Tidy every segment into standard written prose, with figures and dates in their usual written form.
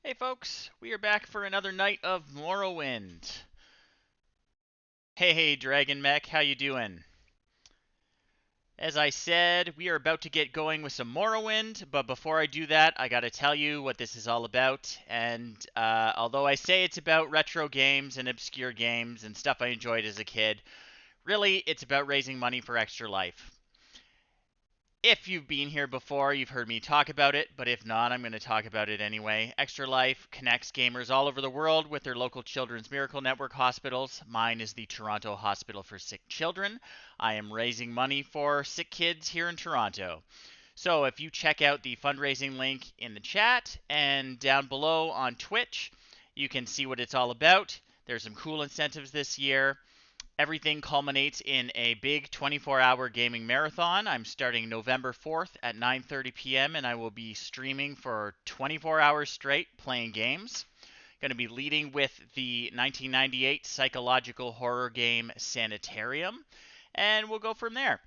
Hey folks, we are back for another night of Morrowind. Hey Dragon Mech, how you doing? As I said, we are about to get going with some Morrowind, but before I do that, I gotta tell you what this is all about. And although I say it's about retro games and obscure games and stuff I enjoyed as a kid, really it's about raising money for Extra Life. If you've been here before, you've heard me talk about it, but if not, I'm going to talk about it anyway. Extra Life connects gamers all over the world with their local Children's Miracle Network hospitals. Mine is the Toronto Hospital for Sick Children. I am raising money for sick kids here in Toronto. So if you check out the fundraising link in the chat and down below on Twitch, you can see what it's all about. There's some cool incentives this year. Everything culminates in a big 24-hour gaming marathon. I'm starting November 4th at 9:30 p.m. and I will be streaming for 24 hours straight playing games. Going to be leading with the 1998 psychological horror game Sanitarium, and we'll go from there.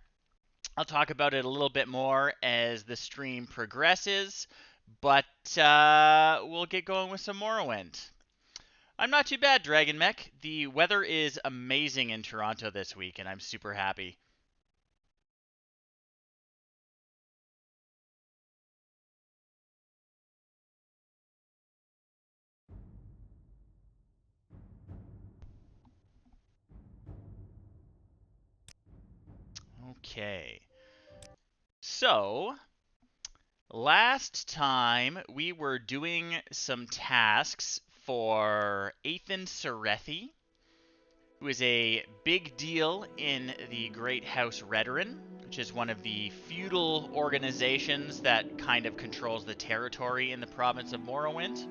I'll talk about it a little bit more as the stream progresses, but we'll get going with some Morrowind. I'm not too bad, Dragon Mech. The weather is amazing in Toronto this week, and I'm super happy. Okay. So, last time we were doing some tasks for Ethan Serethi, who is a big deal in the Great House Redoran, which is one of the feudal organizations that kind of controls the territory in the province of Morrowind.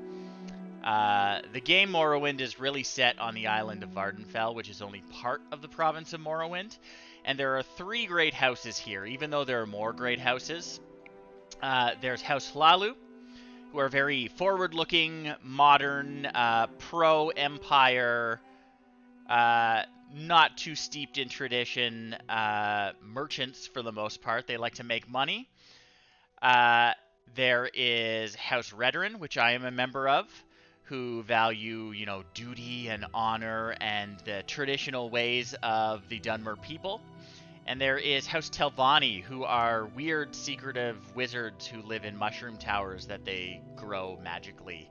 The game Morrowind is really set on the island of Vardenfell, which is only part of the province of Morrowind. And there are three great houses here, even though there are more great houses. There's House Hlalu, who are very forward-looking, modern, pro-empire, not too steeped in tradition merchants for the most part. They like to make money. There is House Redoran, which I am a member of, who value, duty and honor and the traditional ways of the Dunmer people. And there is House Telvanni, who are weird, secretive wizards who live in mushroom towers that they grow magically.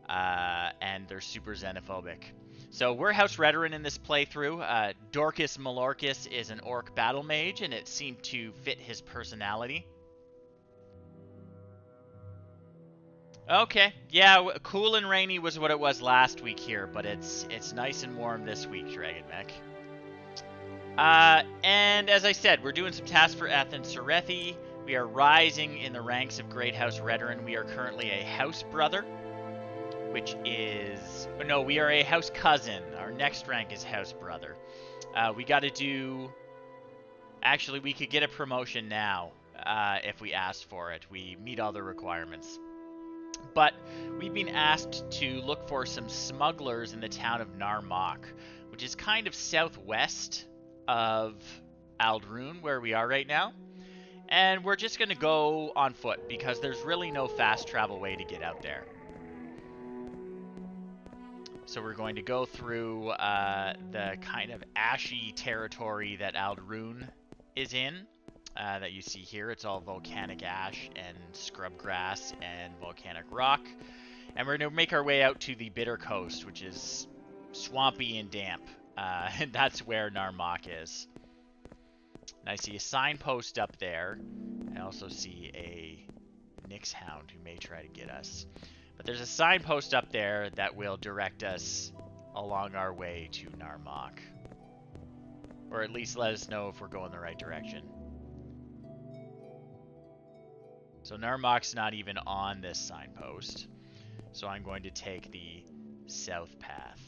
And they're super xenophobic. So we're House Redoran in this playthrough. Dorcas Malorcus is an orc battle mage, and it seemed to fit his personality. Okay, yeah, cool and rainy was what it was last week here, but it's nice and warm this week, Dragon Mech. And as I said, we're doing some tasks for Ethan Serethi. We are rising in the ranks of Great House Redoran. We are currently a house brother, which is... No, we are a house cousin. Our next rank is house brother. We got to do... Actually, we could get a promotion now if we asked for it. We meet all the requirements. But we've been asked to look for some smugglers in the town of Narmok, which is kind of southwest of Aldrune, where we are right now. And we're just going to go on foot, because there's really no fast travel way to get out there. So we're going to go through the kind of ashy territory that Aldrune is in. That you see here. It's all volcanic ash and scrub grass and volcanic rock. And we're going to make our way out to the Bitter Coast, which is swampy and damp. And that's where Narmok is. And I see a signpost up there. I also see a Nyx Hound who may try to get us. But there's a signpost up there that will direct us along our way to Narmok. Or at least let us know if we're going the right direction. So Narmok's not even on this signpost. So I'm going to take the south path.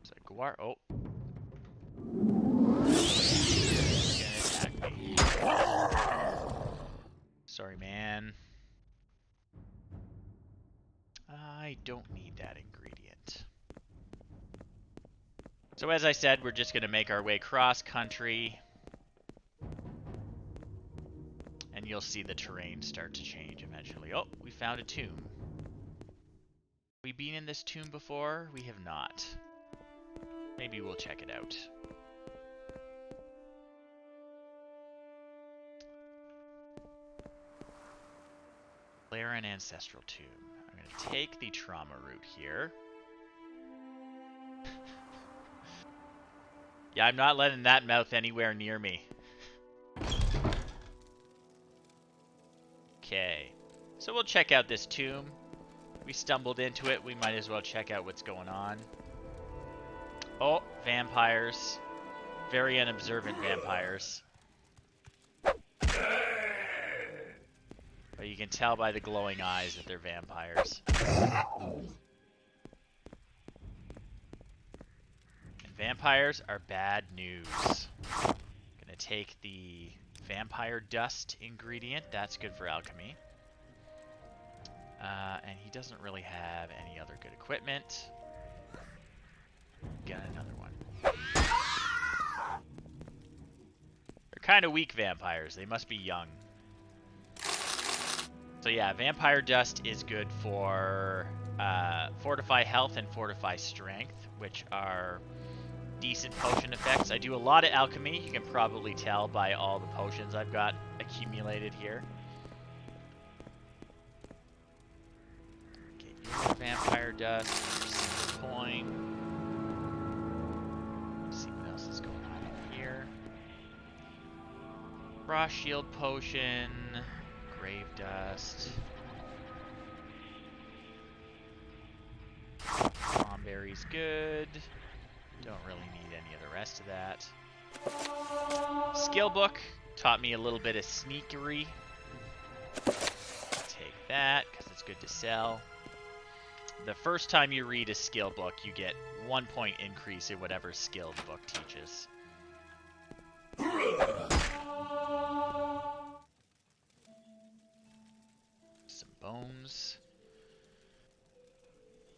Is that Gwar? Oh. He's gonna attack me. Sorry, man. I don't need that ingredient. So as I said, we're just going to make our way cross-country. and you'll see the terrain start to change eventually. Oh, we found a tomb. We been in this tomb before? We have not. Maybe we'll check it out. Laren Ancestral Tomb. I'm going to take the trauma route here. Yeah, I'm not letting that mouth anywhere near me. Okay. So we'll check out this tomb. We stumbled into it. We might as well check out what's going on. Oh, vampires. Very unobservant vampires. But you can tell by the glowing eyes that they're vampires. And vampires are bad news. Gonna take the vampire dust ingredient. That's good for alchemy. And he doesn't really have any other good equipment. Got another one. They're kind of weak vampires. They must be young. So yeah, vampire dust is good for fortify health and fortify strength, which are decent potion effects. I do a lot of alchemy. You can probably tell by all the potions I've got accumulated here. Get your vampire dust, silver coin. Let's see what else is going on over here. Frost shield potion. Grave dust. Cranberry's good. Don't really need any of the rest of that. Skill book taught me a little bit of sneakery. Take that because it's good to sell. The first time you read a skill book, you get 1 point increase in whatever skill the book teaches. Bones.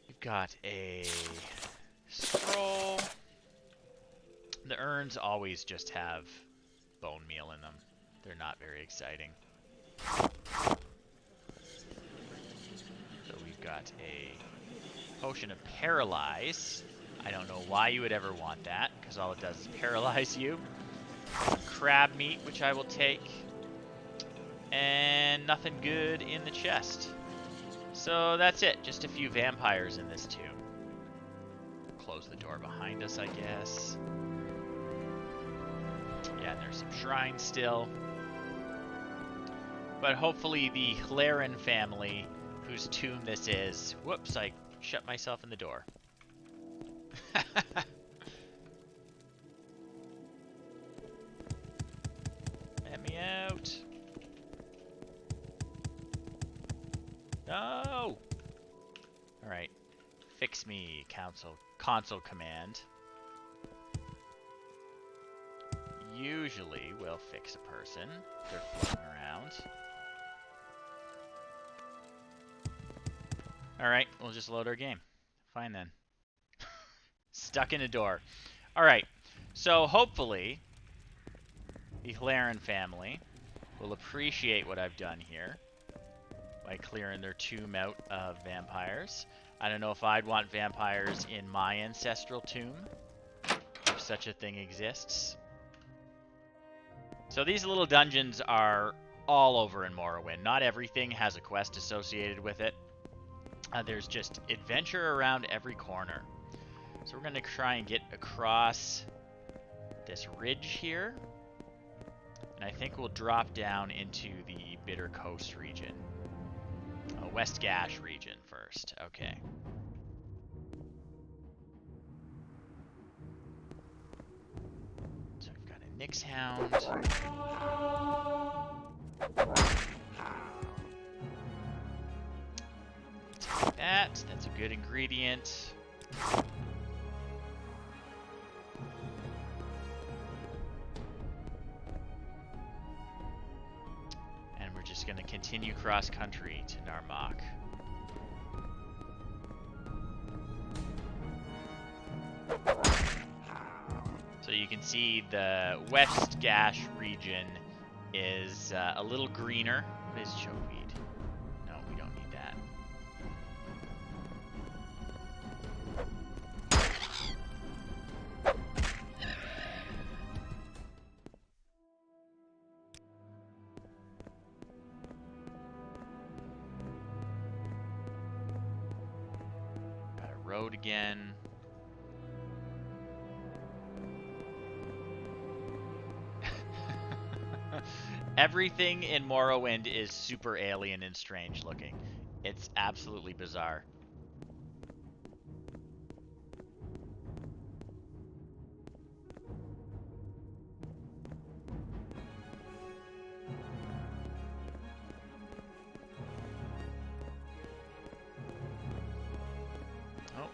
You've got a scroll. The urns always just have bone meal in them. They're not very exciting. So we've got a potion of paralyze. I don't know why you would ever want that, because all it does is paralyze you. Some crab meat, which I will take. And nothing good in the chest. So that's it. Just a few vampires in this tomb. Close the door behind us, I guess. Yeah, and there's some shrines still. But hopefully the Laren family, whose tomb this is... Whoops, I shut myself in the door. Let me out. No! Alright. Fix me, console command. Usually will fix a person. They're floating around. Alright, we'll just load our game. Fine then. Stuck in a door. Alright, so hopefully the Laren family will appreciate what I've done here by clearing their tomb out of vampires. I don't know if I'd want vampires in my ancestral tomb, if such a thing exists. So these little dungeons are all over in Morrowind. Not everything has a quest associated with it. There's just adventure around every corner. So we're going to try and get across this ridge here. And I think we'll drop down into the Bitter Coast region. West Gash region first. Okay. So we've got a Nyx Hound. Take that. That's a good ingredient. And we're just going to continue cross-country to Narmak. So you can see the West Gash region is a little greener. What is chokeweed? No, we don't need that. Got a road again. Everything in Morrowind is super alien and strange looking. It's absolutely bizarre. Oh,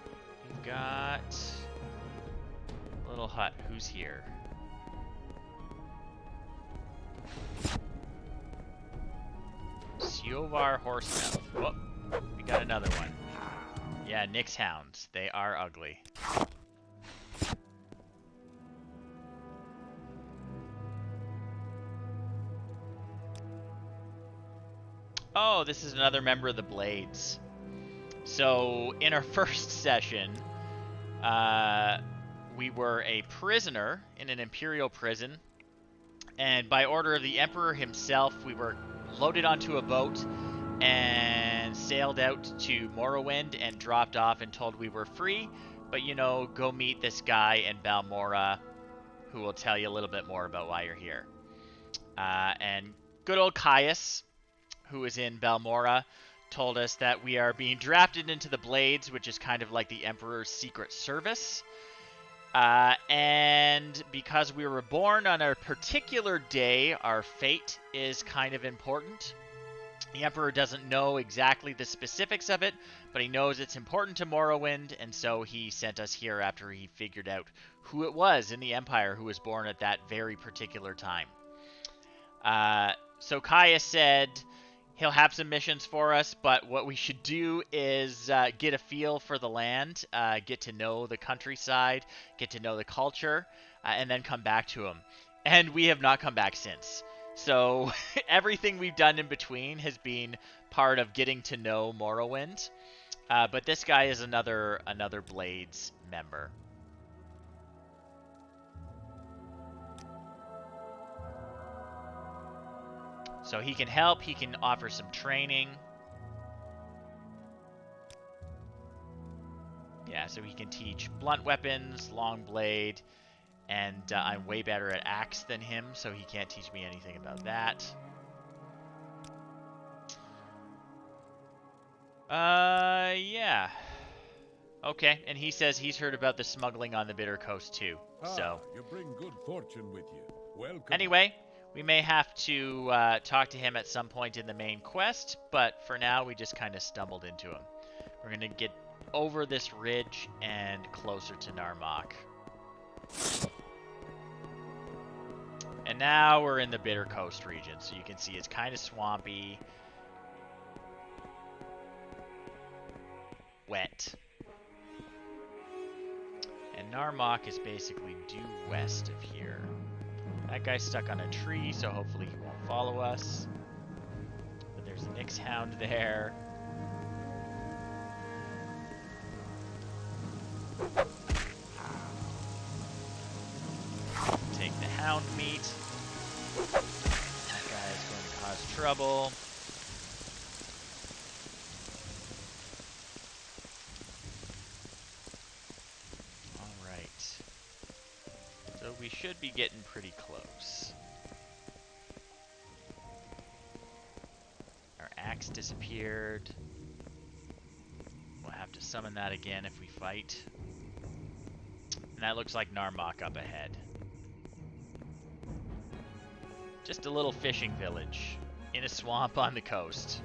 we've got a little hut. Who's here? Siovar Horsemouth. Whoop. We got another one. Yeah, Nyx Hounds. They are ugly. Oh, this is another member of the Blades. So, in our first session, we were a prisoner in an Imperial prison. And by order of the Emperor himself, we were loaded onto a boat and sailed out to Morrowind and dropped off and told we were free. But, you know, go meet this guy in Balmora who will tell you a little bit more about why you're here. And good old Caius, who is in Balmora, told us that we are being drafted into the Blades, which is kind of like the Emperor's secret service. And because we were born on a particular day, our fate is kind of important. The Emperor doesn't know exactly the specifics of it, but he knows it's important to Morrowind, and so he sent us here after he figured out who it was in the Empire who was born at that very particular time. So Caius said he'll have some missions for us, but what we should do is get a feel for the land, get to know the countryside, get to know the culture, and then come back to him. And we have not come back since. So everything we've done in between has been part of getting to know Morrowind. But this guy is another Blades member. So he can help, he can offer some training. Yeah, so he can teach blunt weapons, long blade, and I'm way better at axe than him, so he can't teach me anything about that. Yeah. Okay, and he says he's heard about the smuggling on the Bitter Coast too. So you bring good fortune with you. Welcome. Anyway, we may have to talk to him at some point in the main quest, but for now we just kind of stumbled into him. We're going to get over this ridge and closer to Narmak. And now we're in the Bitter Coast region, so you can see it's kind of swampy, wet. And Narmak is basically due west of here. That guy's stuck on a tree, so hopefully he won't follow us. But there's a Nyx Hound there. Take the hound meat. That guy is going to cause trouble. Alright. So we should be getting pretty close. Our axe disappeared. We'll have to summon that again if we fight. And that looks like Narmak up ahead. Just a little fishing village in a swamp on the coast.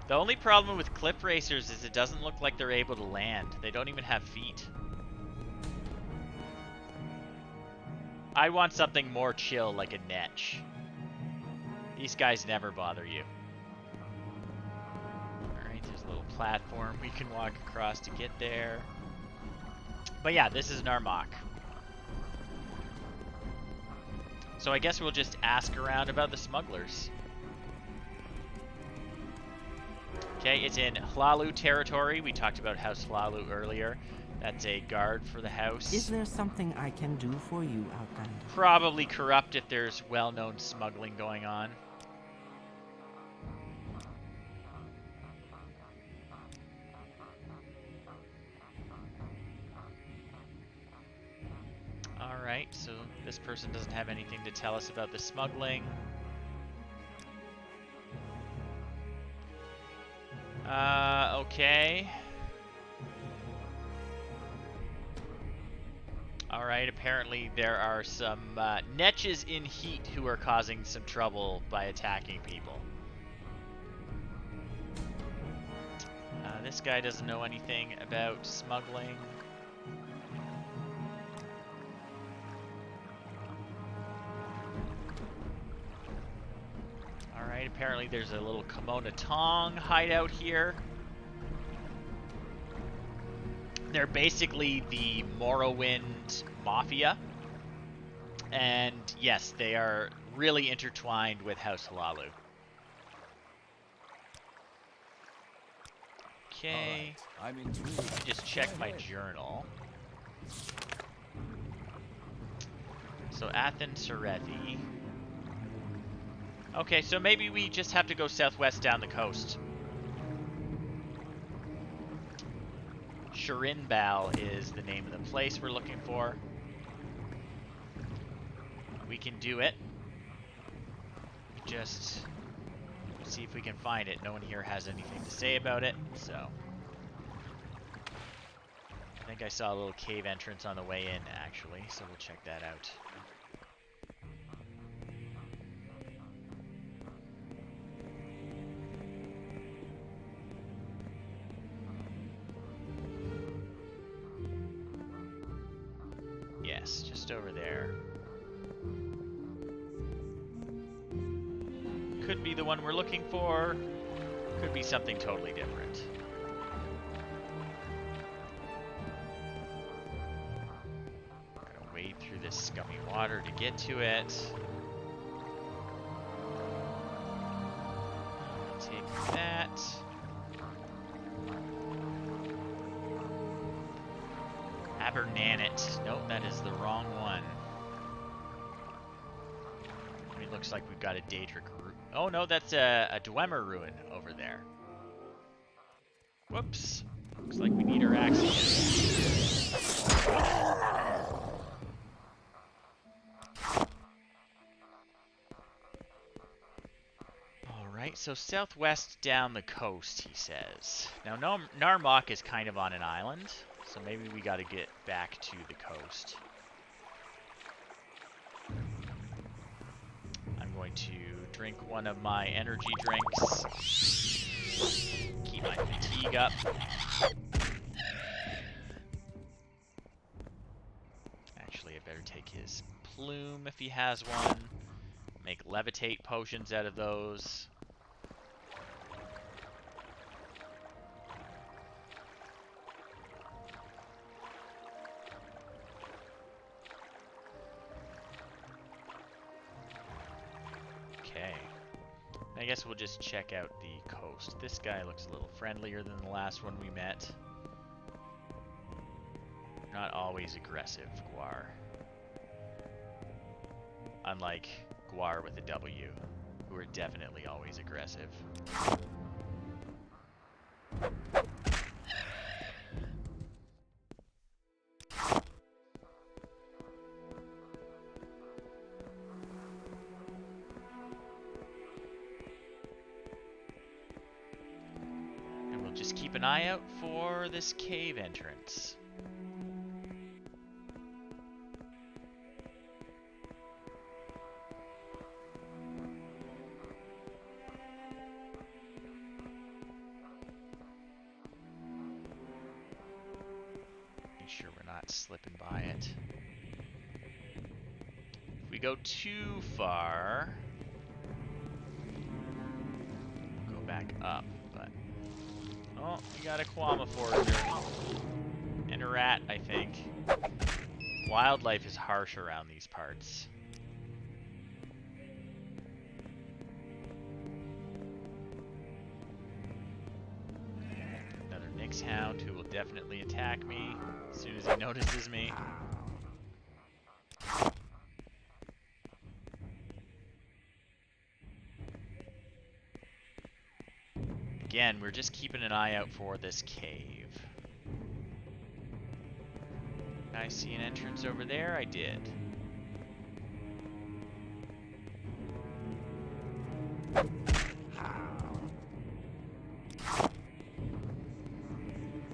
The only problem with cliff racers is it doesn't look like they're able to land. They don't even have feet. I want something more chill, like a Netch. These guys never bother you. Alright, there's a little platform we can walk across to get there. But yeah, this is Narmak. So I guess we'll just ask around about the smugglers. Okay, it's in Hlalu territory. We talked about House Hlalu earlier. That's a guard for the house. Is there something I can do for you, Outlander? Probably corrupt if there's well-known smuggling going on. Alright, so this person doesn't have anything to tell us about the smuggling. Okay. Alright, apparently there are some netches in heat who are causing some trouble by attacking people. This guy doesn't know anything about smuggling. Alright, apparently there's a little Kimona Tong hideout here. They're basically the Morrowind Mafia. And yes, they are really intertwined with House Hlalu. Okay. Right, I'm intrigued. Let me just check my journal. So Athen Serethi. Okay, so maybe we just have to go southwest down the coast. Shirinbal is the name of the place we're looking for. We can do it. Just see if we can find it. No one here has anything to say about it, so. I think I saw a little cave entrance on the way in, actually, so we'll check that out. Yes, just over there. Could be the one we're looking for. Could be something totally different. Gotta wade through this scummy water to get to it. Take that. Abernanet. Nope, that is the wrong one. It looks like we've got a Daedric ruin. Oh no, that's a Dwemer ruin over there. Whoops. Looks like we need our axe again. Alright, so southwest down the coast, he says. Now, Narmak is kind of on an island, so maybe we gotta get back to the coast. I'm going to drink one of my energy drinks. Keep my fatigue up. Actually, I better take his plume if he has one. Make levitate potions out of those. Okay. I guess we'll just check out the coast. This guy looks a little friendlier than the last one we met. Not always aggressive, Gwar. Unlike Gwar with a W, who are definitely always aggressive. And we'll just keep an eye out for this cave entrance. Sure we're not slipping by it. If we go too far, go back up, but Oh, we got a Quama Forager. And a rat, I think. Wildlife is harsh around these parts. Another Nyx Hound who will definitely attack me as soon as he notices me. Again, we're just keeping an eye out for this cave. I see an entrance over there. I did.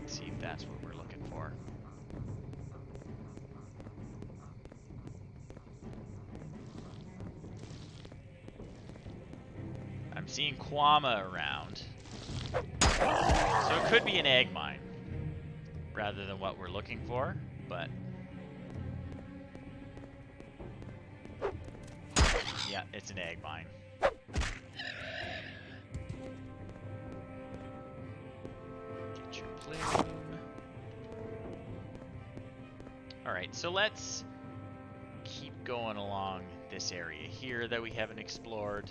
Let's see if that's what we're looking for. I'm seeing Quama around. So it could be an egg mine rather than what we're looking for, but yeah, it's an egg mine. Get your plume. Alright, so let's keep going along this area here that we haven't explored.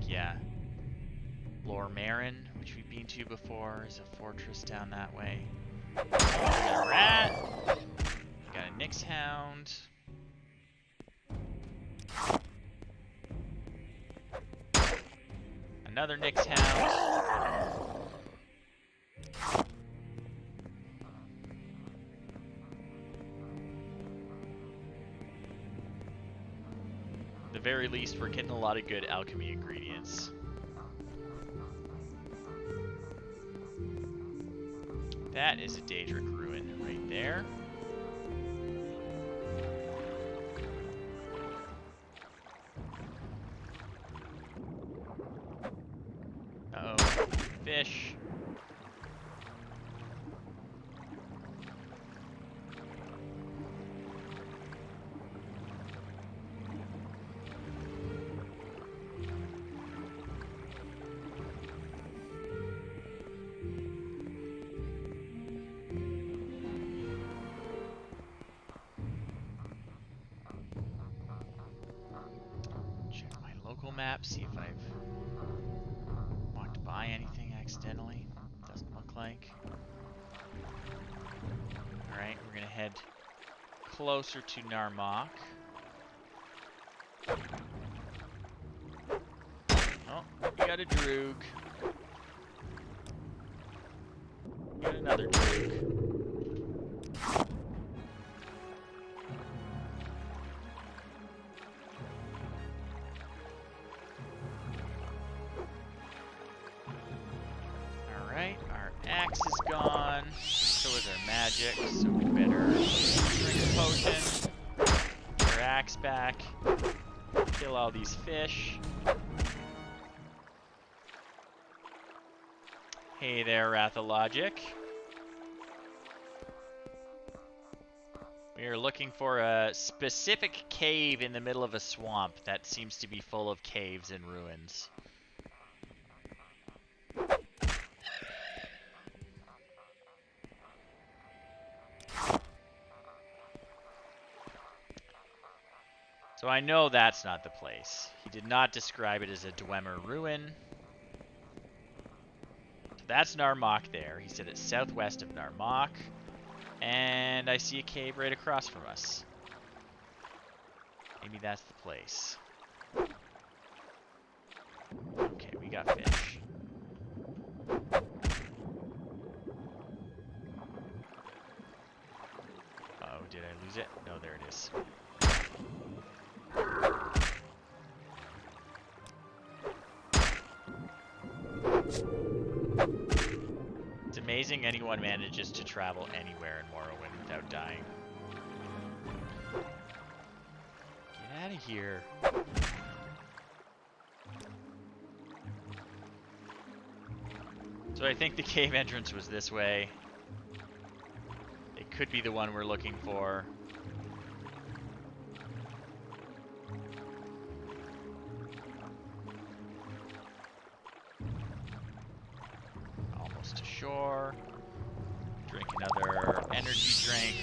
Yeah. Marin, which we've been to before, is a fortress down that way. We got a rat. We got a Nyx Hound. Another Nyx Hound. At the very least, we're getting a lot of good alchemy ingredients. That is a Daedric ruin right there. Uh-oh. Fish. Map, see if I've walked by anything accidentally. Doesn't look like. Alright, we're gonna head closer to Narmak. Oh, we got a Droog. We got another Droog. Magic, so we better drink a potion, get our axe back, kill all these fish. Hey there, Rathalogic. We are looking for a specific cave in the middle of a swamp that seems to be full of caves and ruins. So I know that's not the place. He did not describe it as a Dwemer ruin. So that's Narmak there. He said it's southwest of Narmak. And I see a cave right across from us. Maybe that's the place. Okay, we got fish. Uh-oh, did I lose it? No, there it is. It's amazing anyone manages to travel anywhere in Morrowind without dying. out of here. So I think the cave entrance was this way. It could be the one we're looking for. Almost to shore. Drink another energy drink.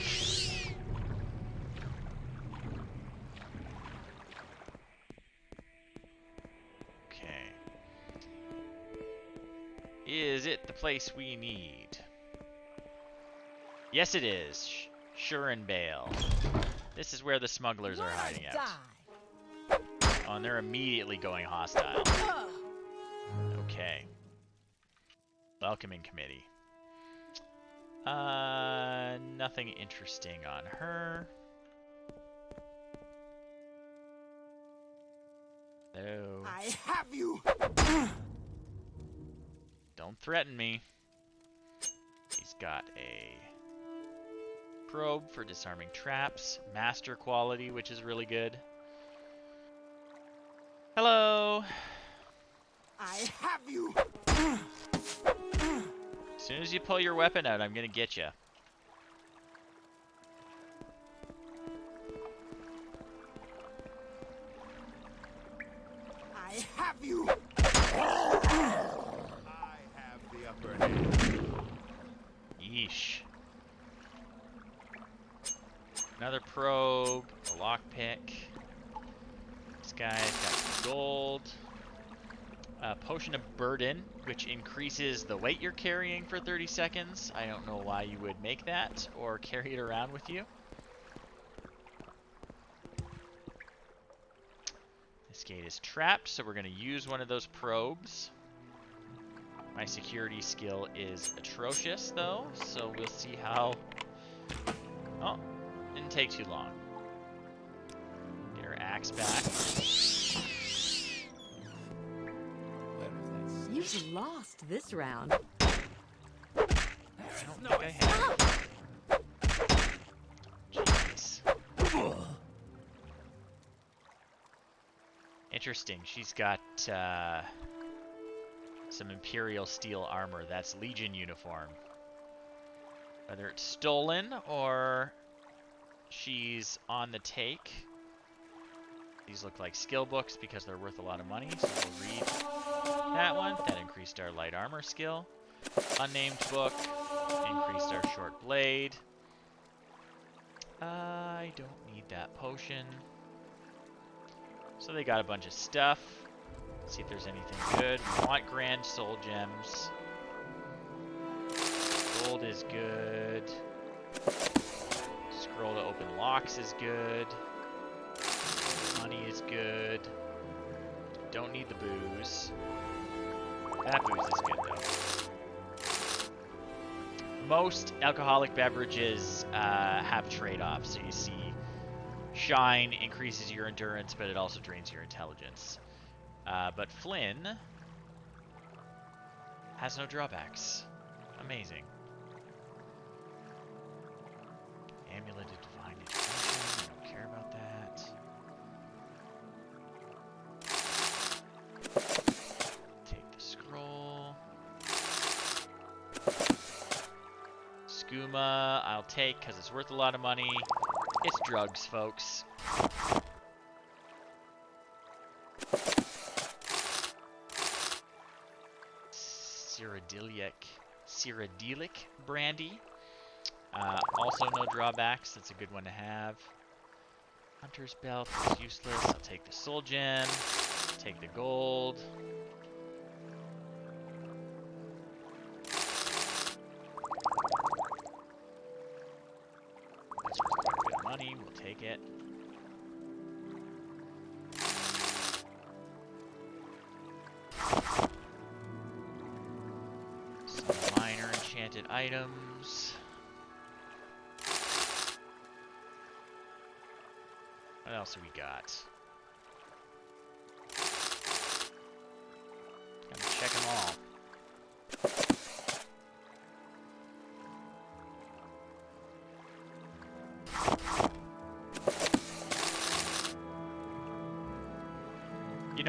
Okay. Is it the place we need? Yes, it is. Sure and Bale. This is where the smugglers are hiding out. Oh, and they're immediately going hostile. Okay. Welcoming committee. Nothing interesting on her. No. I have you. Don't threaten me. He's got a probe for disarming traps, master quality, which is really good. Hello. I have you. As soon as you pull your weapon out, I'm gonna get you. I have you. I have the upper hand. Yeesh. Another probe, a lockpick. This guy's got some gold. Potion of Burden, which increases the weight you're carrying for 30 seconds. I don't know why you would make that or carry it around with you. This gate is trapped, so we're going to use one of those probes. My security skill is atrocious, though, so we'll see how... Oh, didn't take too long. Get our axe back. You've lost this round. I don't think I have. Jeez. Interesting. She's got some Imperial steel armor. That's Legion uniform. Whether it's stolen or she's on the take. These look like skill books because they're worth a lot of money, so we'll read that one. That increased our light armor skill. Unnamed book. Increased our short blade. I don't need that potion. So they got a bunch of stuff. Let's see if there's anything good. We want grand soul gems. Gold is good. Scroll to open locks is good. Money is good. Don't need the booze. That booze is good, though. Most alcoholic beverages have trade-offs. So you see, Shine increases your endurance, but it also drains your intelligence. But Flynn has no drawbacks. Amazing. Amulet of Divine Intervention. I don't care about that. Take the scroll. Skooma, I'll take because it's worth a lot of money. It's drugs, folks. Cyrodiilic brandy. Also no drawbacks. That's a good one to have. Hunter's belt is useless. I'll take the soul gem. Take the gold. That's worth quite a bit of money. We'll take it. Some minor enchanted items. What else have we got? Gotta check them all.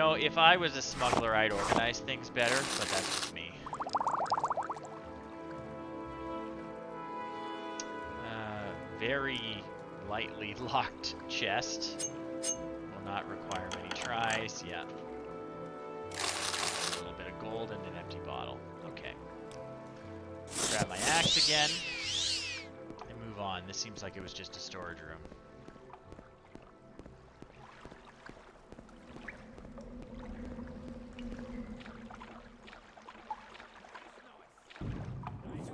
know, if I was a smuggler, I'd organize things better, but that's just me. Very lightly locked chest. Will not require many tries. Yeah. A little bit of gold and an empty bottle. Okay. Grab my axe again. And move on. This seems like it was just a storage room.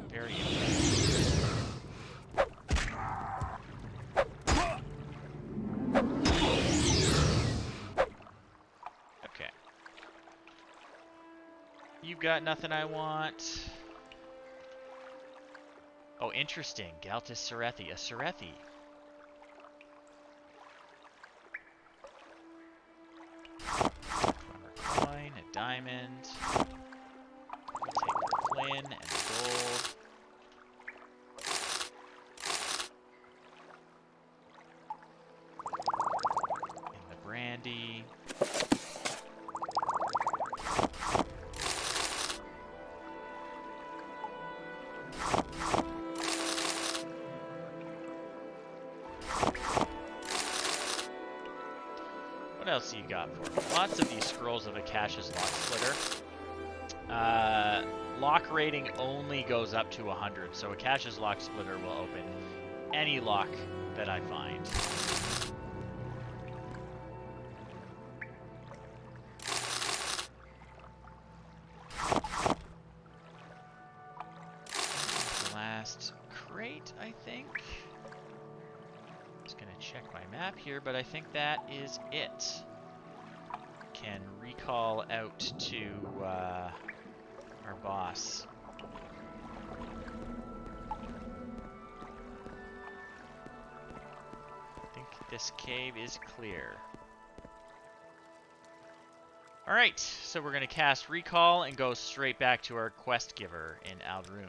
Very interesting. Okay. You've got nothing I want. Oh, interesting. Galtus Cerethi. A Cerethi. Armor coin, a diamond. Take the flint and the gold. And the brandy. What else do you got for me? Lots of these scrolls of Akasha's Lock Splitter. Lock rating only goes up to 100, so Akasha's Lock Splitter will open any lock that I find. The last crate, I think. Just gonna check my map here, but I think that is it. Can recall out to our boss. I think this cave is clear. Alright, so we're gonna cast recall and go straight back to our quest giver in Aldrune.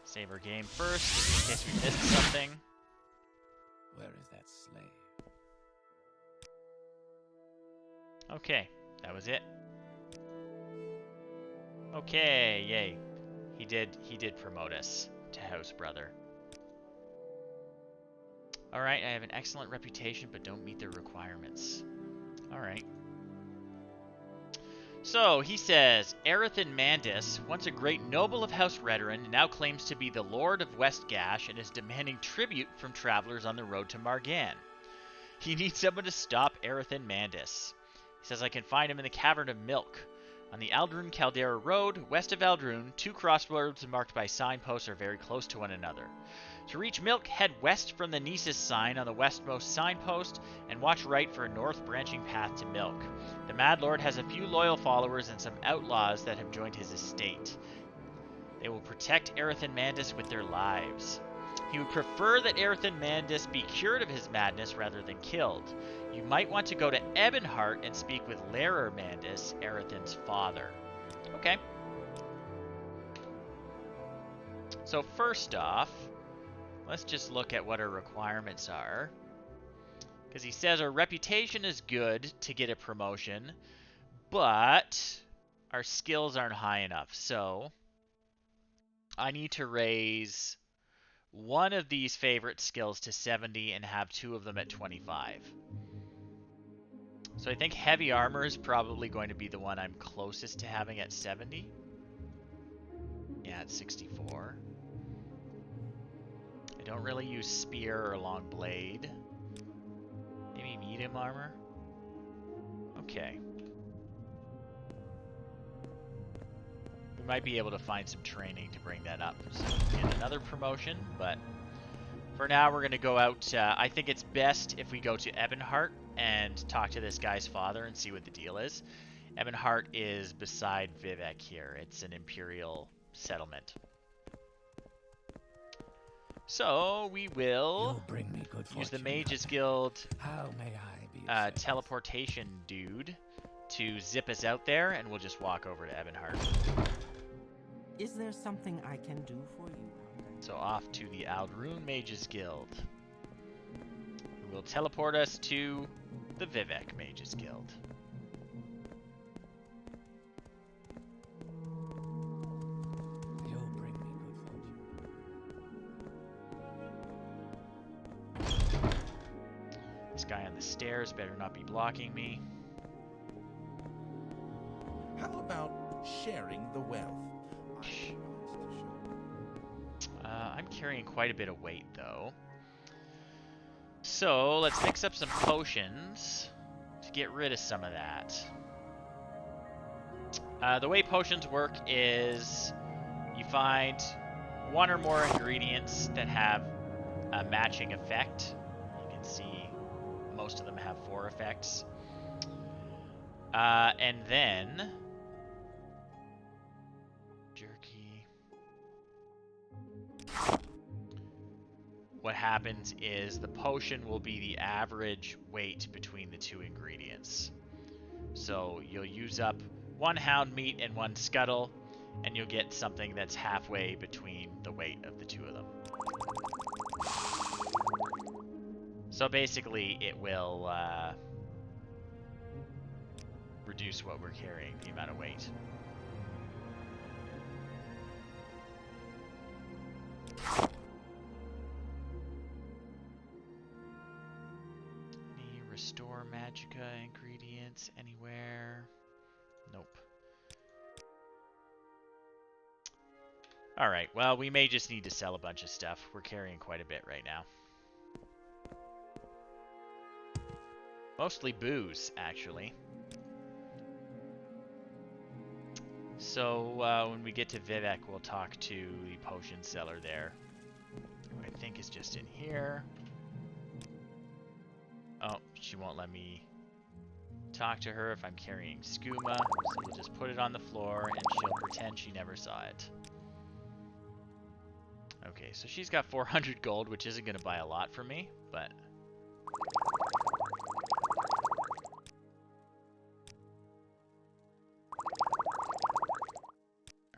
Save our game first, just in case we missed something. Where is that slave? Okay, that was it. Okay, yay. He did promote us to house brother. Alright, I have an excellent reputation but don't meet their requirements. Alright. So, he says, Arethan Mandis, once a great noble of House Redoran, now claims to be the Lord of West Gash and is demanding tribute from travelers on the road to Margan. He needs someone to stop Arethan Mandis. He says I can find him in the Cavern of Milk. On the Aldrune Caldera Road, west of Aldrune, two crossroads marked by signposts are very close to one another. To reach Milk, head west from the Nisus sign on the westmost signpost and watch right for a north branching path to Milk. The Mad Lord has a few loyal followers and some outlaws that have joined his estate. They will protect Arethan Mandis with their lives. He would prefer that Arethan Mandis be cured of his madness rather than killed. You might want to go to Ebonheart and speak with Lairer Mandis, Arethan's father. Okay. So first off, let's just look at what our requirements are. Because he says our reputation is good to get a promotion, but our skills aren't high enough. So I need to raise one of these favorite skills to 70 and have two of them at 25. So I think heavy armor is probably going to be the one I'm closest to having at 70. Yeah, at 64. I don't really use spear or long blade. Maybe medium armor? Okay. We might be able to find some training to bring that up. So get another promotion, but for now we're going to go out. I think it's best if we go to Ebonheart and talk to this guy's father and see what the deal is. Ebonheart is beside Vivek here. It's an imperial settlement. So we will Bring me good use the fortune, Mages Captain. Guild How may I be of service? teleportation dude to zip us out there, and we'll just walk over to Ebonheart. Is there something I can do for you? So off to the Aldrune Mages Guild, who will teleport us to the Vivek Mages Guild. the stairs better not be blocking me. How about sharing the wealth? I'm carrying quite a bit of weight, though. So, let's mix up some potions to get rid of some of that. The way potions work is you find one or more ingredients that have a matching effect. You can see most of them have 4 effects. And then... jerky. What happens is the potion will be the average weight between the 2 ingredients. So you'll use up 1 hound meat and 1 scuttle, and you'll get something that's halfway between the weight of the 2 of them. So basically, it will reduce what we're carrying, the amount of weight. Any restore magicka ingredients anywhere? Nope. Alright, well, we may just need to sell a bunch of stuff. We're carrying quite a bit right now. Mostly booze, actually. So, when we get to Vivek, we'll talk to the potion seller there. Who I think is just in here. Oh, she won't let me talk to her if I'm carrying skooma, so we'll just put it on the floor and she'll pretend she never saw it. Okay, so she's got 400 gold, which isn't going to buy a lot for me, but...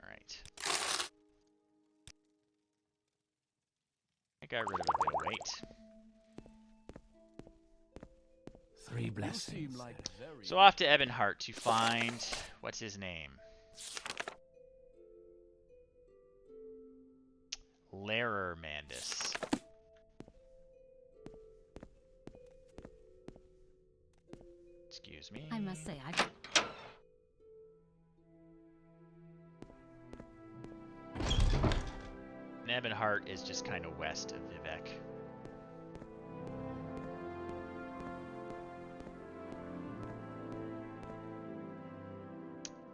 Alright. I got rid of a bit of weight. 3 blessings. So off to Ebonheart to find... what's his name? Larer Mandus. Excuse me. I must say, Ebonheart is just kind of west of Vivek.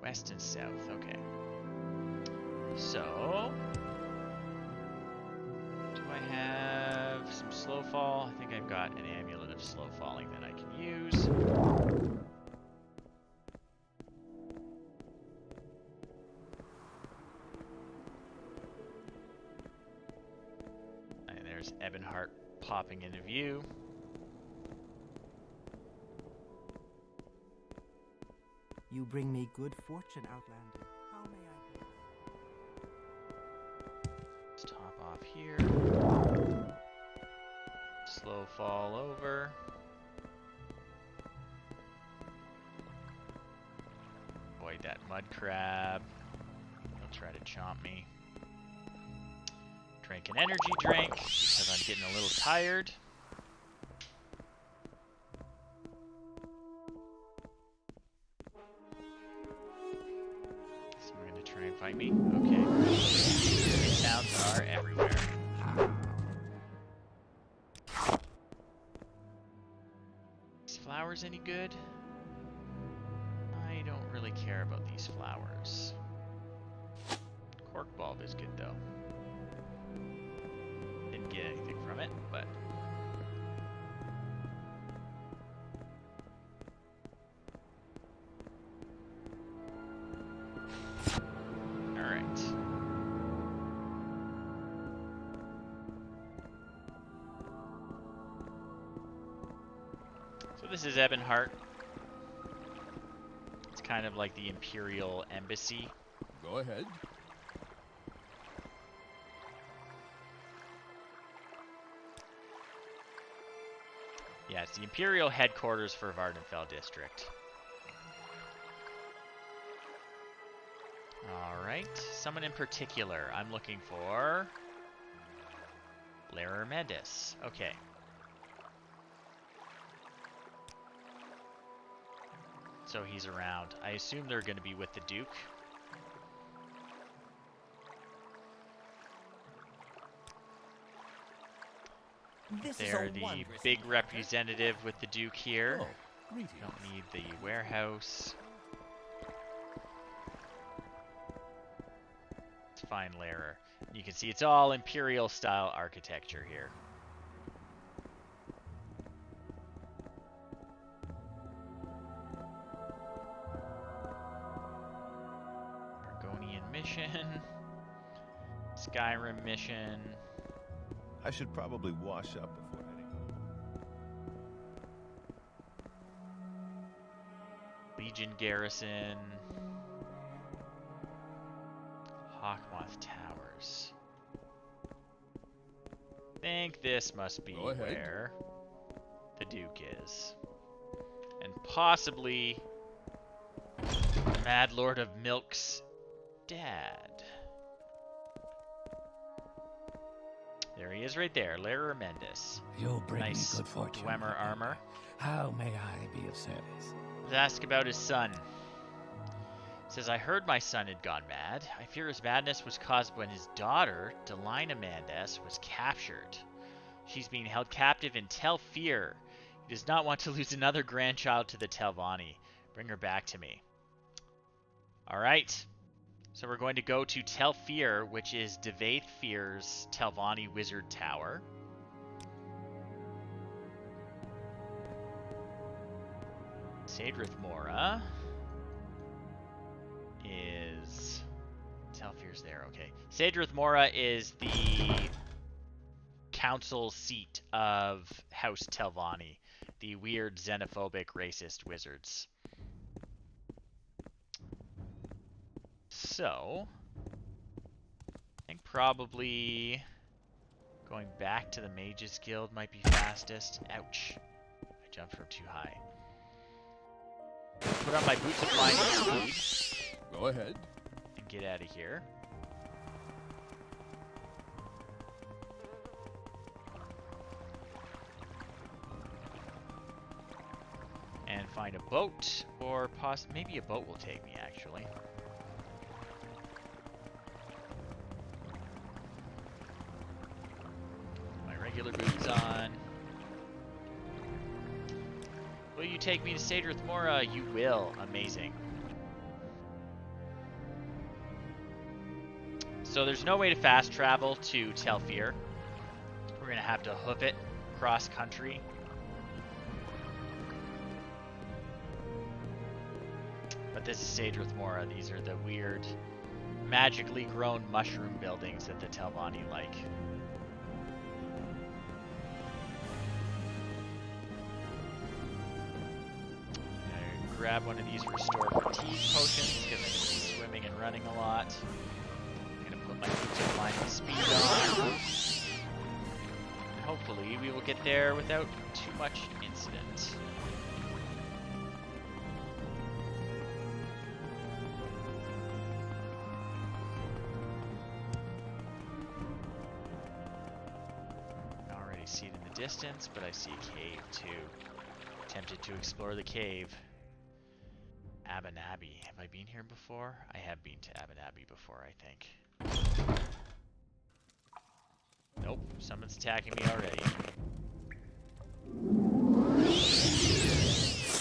West and south, okay. So... do I have some slow fall? I think I've got an amulet of slow falling that I can use. And there's Ebonheart popping into view. You bring me good fortune, Outlander. How may I be? Let's top off here. Slow fall over. Avoid that mud crab. He'll try to chomp me. Drink an energy drink because I'm getting a little tired. So we're gonna try and fight me. Okay. Sounds are everywhere. These flowers any good? I don't really care about these flowers. Cork bulb is good though. Didn't get anything from it, but... alright. So this is Ebonheart. It's kind of like the Imperial Embassy. Go ahead. Yeah, it's the Imperial headquarters for Vardenfell District. Alright, someone in particular. I'm looking for... Larer Mandus. Okay. so he's around. I assume they're going to be with the Duke. This is They're a the wondrous big encounter. representative with the Duke here. Oh, greetings. Don't need the warehouse. Let's find Lehrer. You can see it's all Imperial style architecture here. Argonian mission. Skyrim mission. I should probably wash up before heading home. Legion garrison. Hawkmoth Towers. Think this must be Go ahead. where the Duke is. And possibly Mad Lord of Milk's dad. There he is right there, Lehrer Mendis. You'll bring Nice me good fortune. Dwemer my armor. brother. How may I be of service? Let's ask about his son. Says, I heard my son had gone mad. I fear his madness was caused when his daughter, Delina Mandes, was captured. She's being held captive in Tel Fear. He does not want to lose another grandchild to the Telvanni. Bring her back to me. Alright. So we're going to go to Tel Fear, which is Devaith Fear's Telvanni Wizard Tower. Sadrith Mora is... Telfear's there, okay. Sadrith Mora is the council seat of House Telvanni, the weird xenophobic racist wizards. So, I think probably going back to the Mages Guild might be fastest. Ouch. I jumped from too high. Put on my boots of blinding speed Go ahead. and get out of here. And find a boat, or maybe a boat will take me, actually. My regular boots on. Will you take me to Sadrith Mora? You will. Amazing. So there's no way to fast travel to Telfear. We're going to have to hoof it cross country. But this is Sadrith Mora. These are the weird, magically grown mushroom buildings that the Telvanni like. Grab one of these restore fatigue potions because I'm going to be swimming and running a lot. I'm going to put my boots of blinding speed on. And hopefully we will get there without too much incident. I already see it in the distance, but I see a cave too. Tempted to explore the cave. Abernathy. Have I been here before? I have been to Abernathy before, I think. Nope, someone's attacking me already.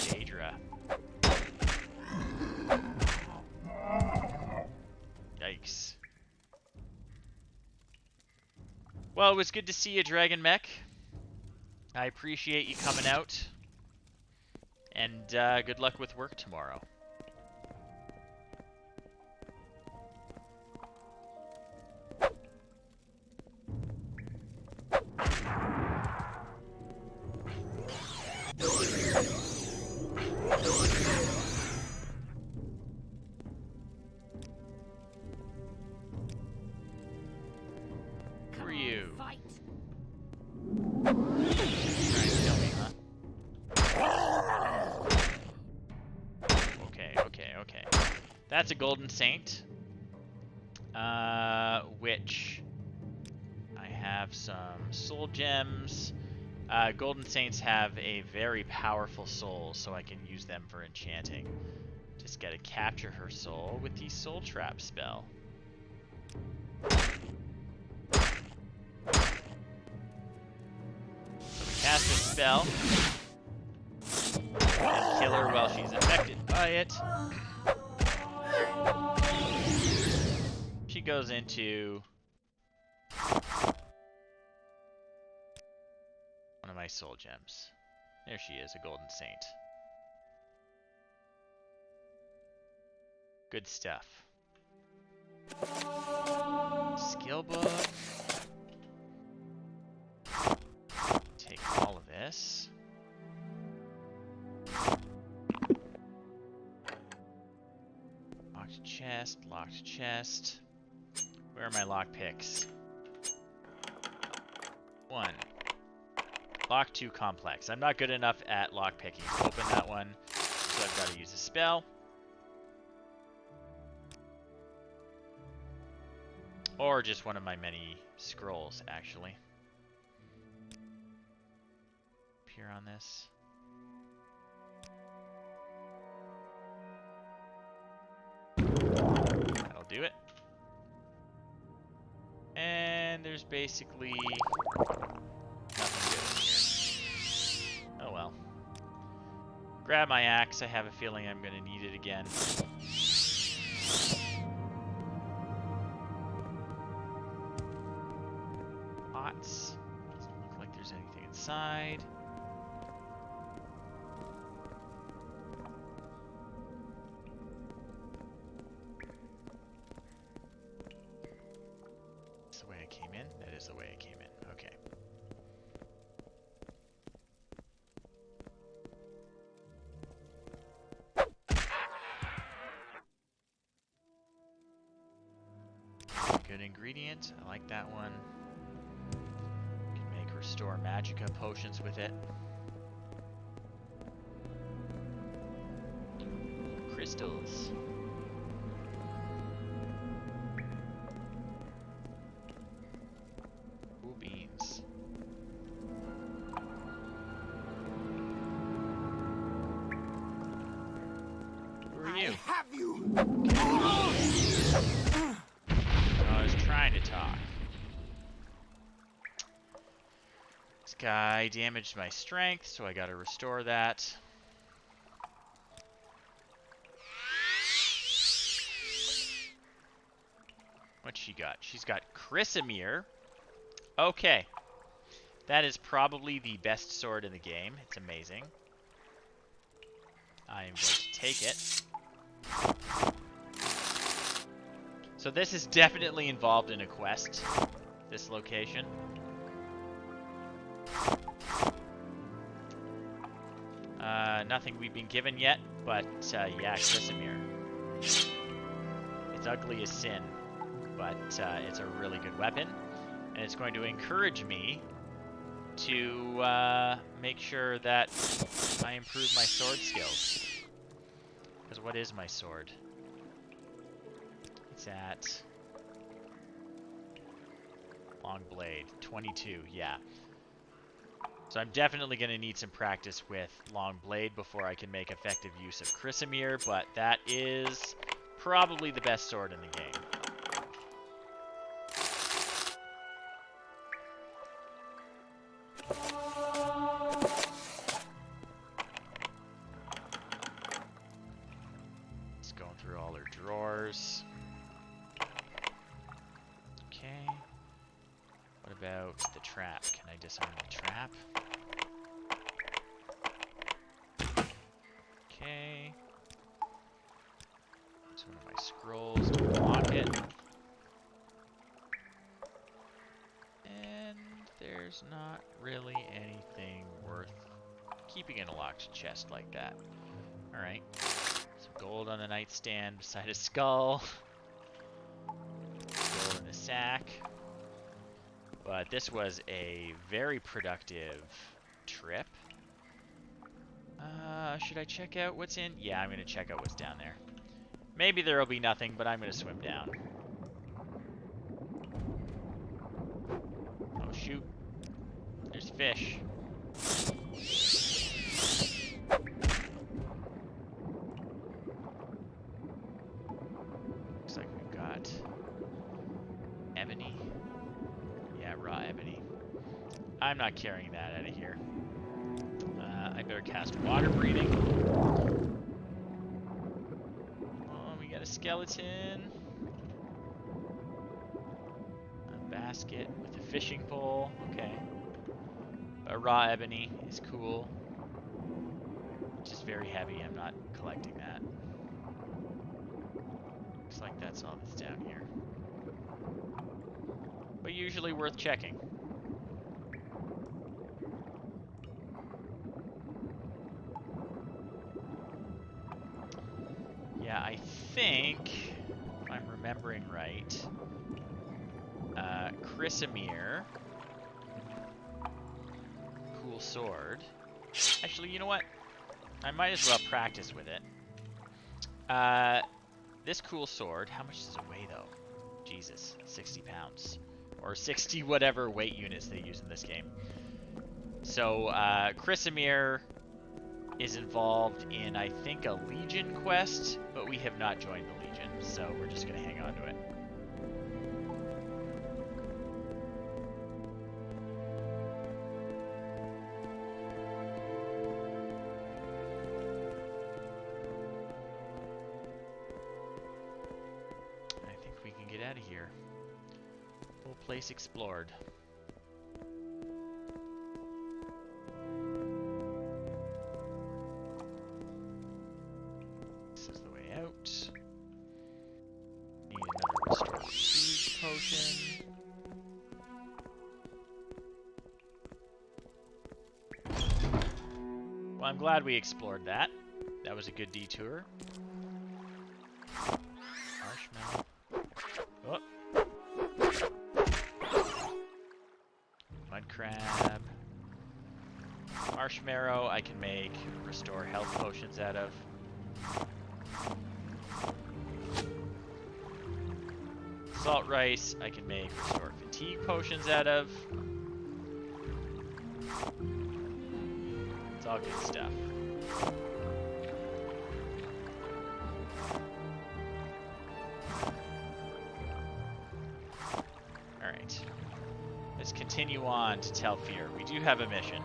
Daedra. Yikes. Well, it was good to see you, Dragon Mech. I appreciate you coming out. And good luck with work tomorrow. Who are you? Fight. Trying to kill me, huh? Okay. That's a Golden Saint. Which I have some soul gems Golden Saints have a very powerful soul, so I can use them for enchanting. Just gotta capture her soul with the Soul Trap spell. So we cast a spell and kill her while she's affected by it. She goes into one of my soul gems. There she is, a Golden Saint. Good stuff. Skill book. Take all of this. Locked chest, locked chest. Where are my lockpicks? 1. Lock 2 complex. I'm not good enough at lockpicking to open that one, so I've got to use a spell. Or just one of my many scrolls, actually. Up here on this. That'll do it. And there's basically nothing good in here. Oh well. Grab my axe. I have a feeling I'm going to need it again. Pots. Doesn't look like there's anything inside. That's the way I came in? That is the way I came in. Okay. Good ingredient. I like that one. Can make restore magicka potions with it. Crystals. Ooh, beans. Who are you? I have you. I was trying to talk. This guy damaged my strength, so I gotta restore that. What's she got? She's got Chrysamere. Okay. That is probably the best sword in the game. It's amazing. I am going to take it. So this is definitely involved in a quest, this location. Nothing we've been given yet, but yeah, Chrysamere. It's ugly as sin, but it's a really good weapon, and it's going to encourage me to make sure that I improve my sword skills. Because what is my sword? It's at long blade, 22, yeah. So I'm definitely going to need some practice with long blade before I can make effective use of Chrysamere, but that is probably the best sword in the game. Just going through all her drawers. Okay. What about the trap? Can I disarm the trap? Okay. It's one of my scrolls to block it. And there's not really anything worth keeping in a locked chest like that. Alright. Some gold on the nightstand beside a skull. Gold in the sack. But this was a very productive trip. Should I check out what's in? Yeah, I'm going to check out what's down there. Maybe there will be nothing, but I'm going to swim down. Oh, shoot. There's fish. Looks like we've got ebony. Yeah, raw ebony. I'm not carrying that out of here. I better cast water breathing. Oh, we got a skeleton. A basket with a fishing pole. Okay. A raw ebony is cool. Just very heavy. I'm not collecting that. Looks like that's all that's down here. But usually worth checking. Yeah, I think, if I'm remembering right, Chrysamere, cool sword. Actually, you know what? I might as well practice with it. This cool sword, how much does it weigh though? Jesus, 60 pounds. Or 60 whatever weight units they use in this game. So, Chrysamere is involved in, I think, a Legion quest, but we have not joined the Legion, so we're just going to hang on to it. I think we can get out of here. Whole place explored. Need another restorative food potion. Well, I'm glad we explored that. That was a good detour. Marshmallow. Oh. Mud crab. Marshmallow I can make restore health potions out of. Salt rice I can make restore fatigue potions out of. It's all good stuff. Alright. Let's continue on to Telfir. We do have a mission.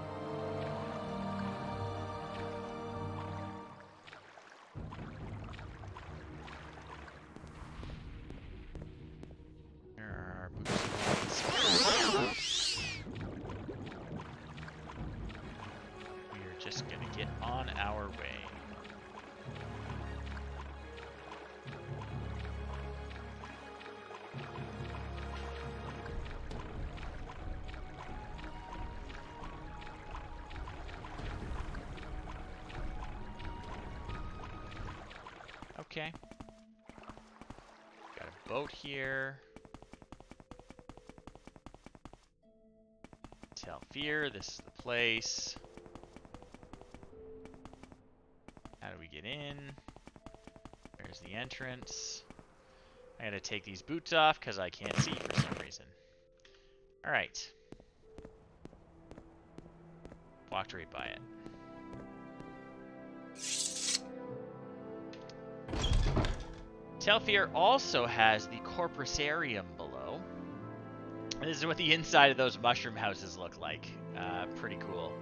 Okay. Got a boat here. Telfir, this is the place. How do we get in? There's the entrance. I gotta take these boots off because I can't see for some reason. Alright. Walked right by it. Telfir also has the Corpusarium below. And this is what the inside of those mushroom houses look like. Pretty cool.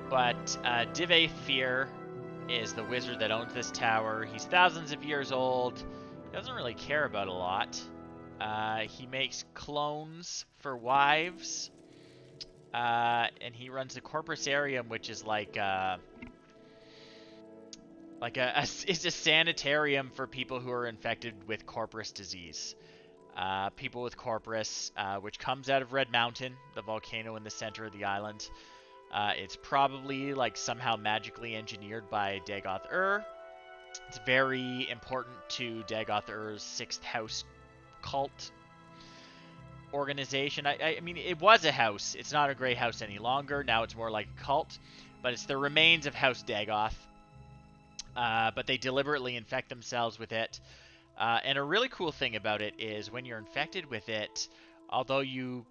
But Divethir is the wizard that owns this tower. He's thousands of years old. He doesn't really care about a lot. He makes clones for wives. And he runs the Corpusarium, which is like it's a sanitarium for people who are infected with Corpus disease. People with Corpus, which comes out of Red Mountain, the volcano in the center of the island. It's probably like somehow magically engineered by Dagoth-Ur. It's very important to Dagoth-Ur's 6th house cult organization. I mean, it was a house. It's not a great house any longer. Now it's more like a cult. But it's the remains of House Dagoth. But they deliberately infect themselves with it. And a really cool thing about it is when you're infected with it, although you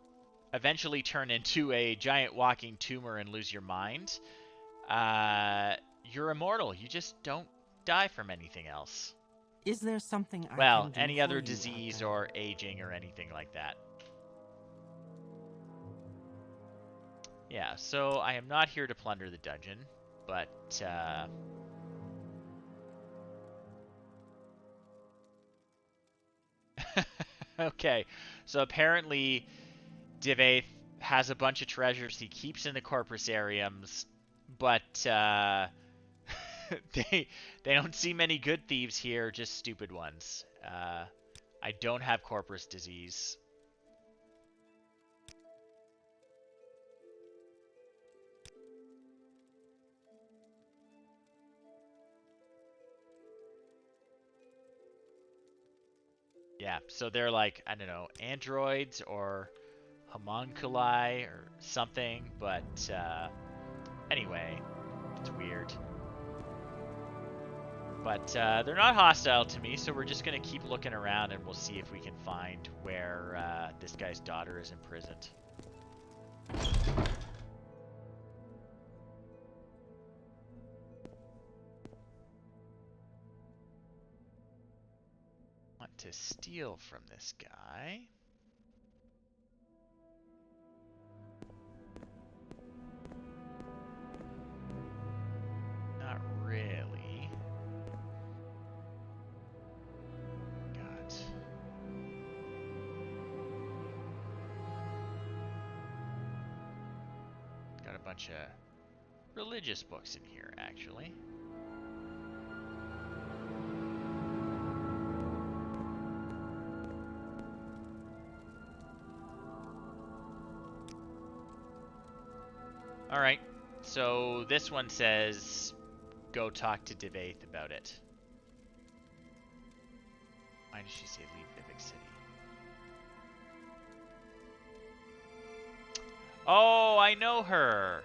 eventually turn into a giant walking tumor and lose your mind, you're immortal. You just don't die from anything else. Is there something I Well, can do any for other you, disease Outlander? or aging or anything like that. Yeah, so I am not here to plunder the dungeon, but, okay, so apparently Divaith has a bunch of treasures he keeps in the Corpusariums, but, they don't see many good thieves here, just stupid ones. I don't have Corpus disease. Yeah, so they're like, I don't know, androids or homunculi or something, but anyway, it's weird. But they're not hostile to me, so we're just going to keep looking around and we'll see if we can find where this guy's daughter is imprisoned. Want to steal from this guy. Not really. Got a bunch of religious books in here, actually. Alright, so this one says, go talk to Divaith about it. Why did she say leave Vivek City? Oh, I know her!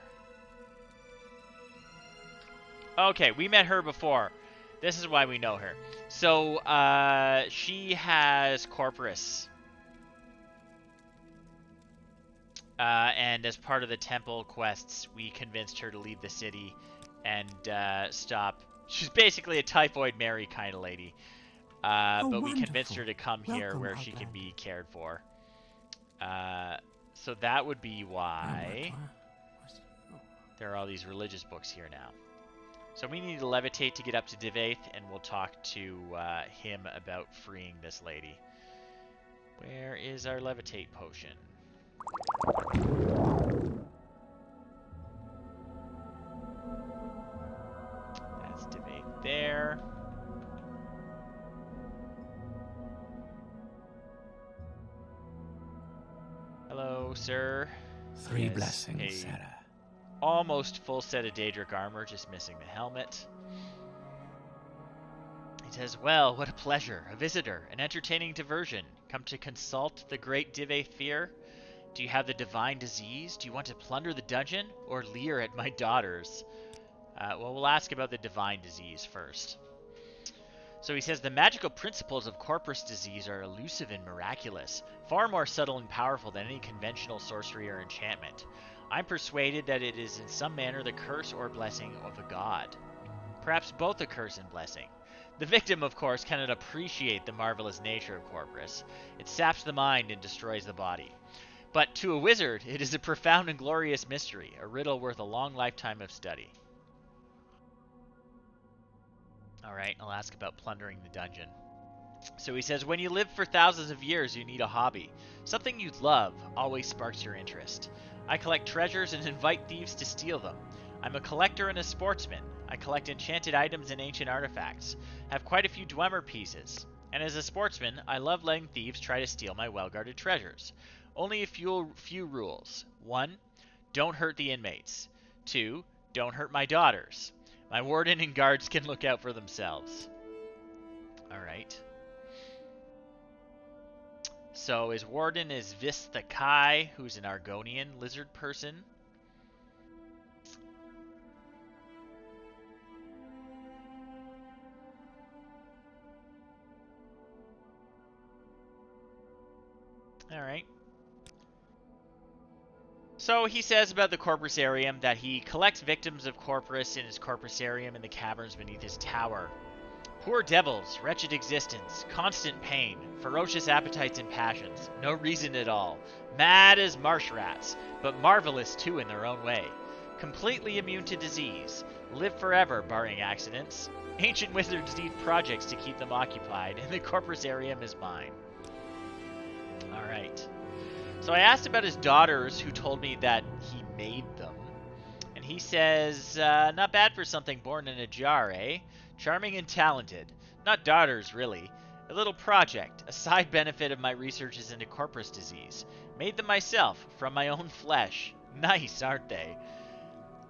Okay, we met her before. This is why we know her. So, she has Corporus. And as part of the temple quests, we convinced her to leave the city and stop. She's basically a Typhoid Mary kind of lady. But we convinced her to come here where she can be cared for. So that would be why there are all these religious books here now. So we need to levitate to get up to Divaith, and we'll talk to him about freeing this lady. Where is our levitate potion? That's Divaith there. Hello, sir. Three Yes, blessings, Sarah. Almost full set of Daedric armor, just missing the helmet. He says, well, what a pleasure. A visitor, an entertaining diversion. Come to consult the great Divaith Fear? Do you have the divine disease? Do you want to plunder the dungeon? Or leer at my daughters? Well, we'll ask about the divine disease first. So he says, the magical principles of Corpus disease are elusive and miraculous, far more subtle and powerful than any conventional sorcery or enchantment. I'm persuaded that it is in some manner the curse or blessing of a god. Perhaps both a curse and blessing. The victim, of course, cannot appreciate the marvelous nature of Corpus. It saps the mind and destroys the body. But to a wizard, it is a profound and glorious mystery, a riddle worth a long lifetime of study. Alright, I'll ask about plundering the dungeon. So he says, when you live for thousands of years, you need a hobby. Something you love always sparks your interest. I collect treasures and invite thieves to steal them. I'm a collector and a sportsman. I collect enchanted items and ancient artifacts. Have quite a few Dwemer pieces. And as a sportsman, I love letting thieves try to steal my well-guarded treasures. Only a few rules. 1. Don't hurt the inmates. 2. Don't hurt my daughters. My warden and guards can look out for themselves. Alright. So his warden is Vis the Kai, who's an Argonian lizard person. Alright. So he says about the Corpusarium that he collects victims of Corpus in his Corpusarium in the caverns beneath his tower. Poor devils, wretched existence, constant pain, ferocious appetites and passions, no reason at all, mad as marsh rats, but marvelous too in their own way. Completely immune to disease, live forever barring accidents. Ancient wizards need projects to keep them occupied, and the corpusarium is mine. Alright. So I asked about his daughters, who told me that he made them. And he says, not bad for something born in a jar, eh? Charming and talented. Not daughters, really. A little project, a side benefit of my researches into corpus disease. Made them myself, from my own flesh. Nice, aren't they?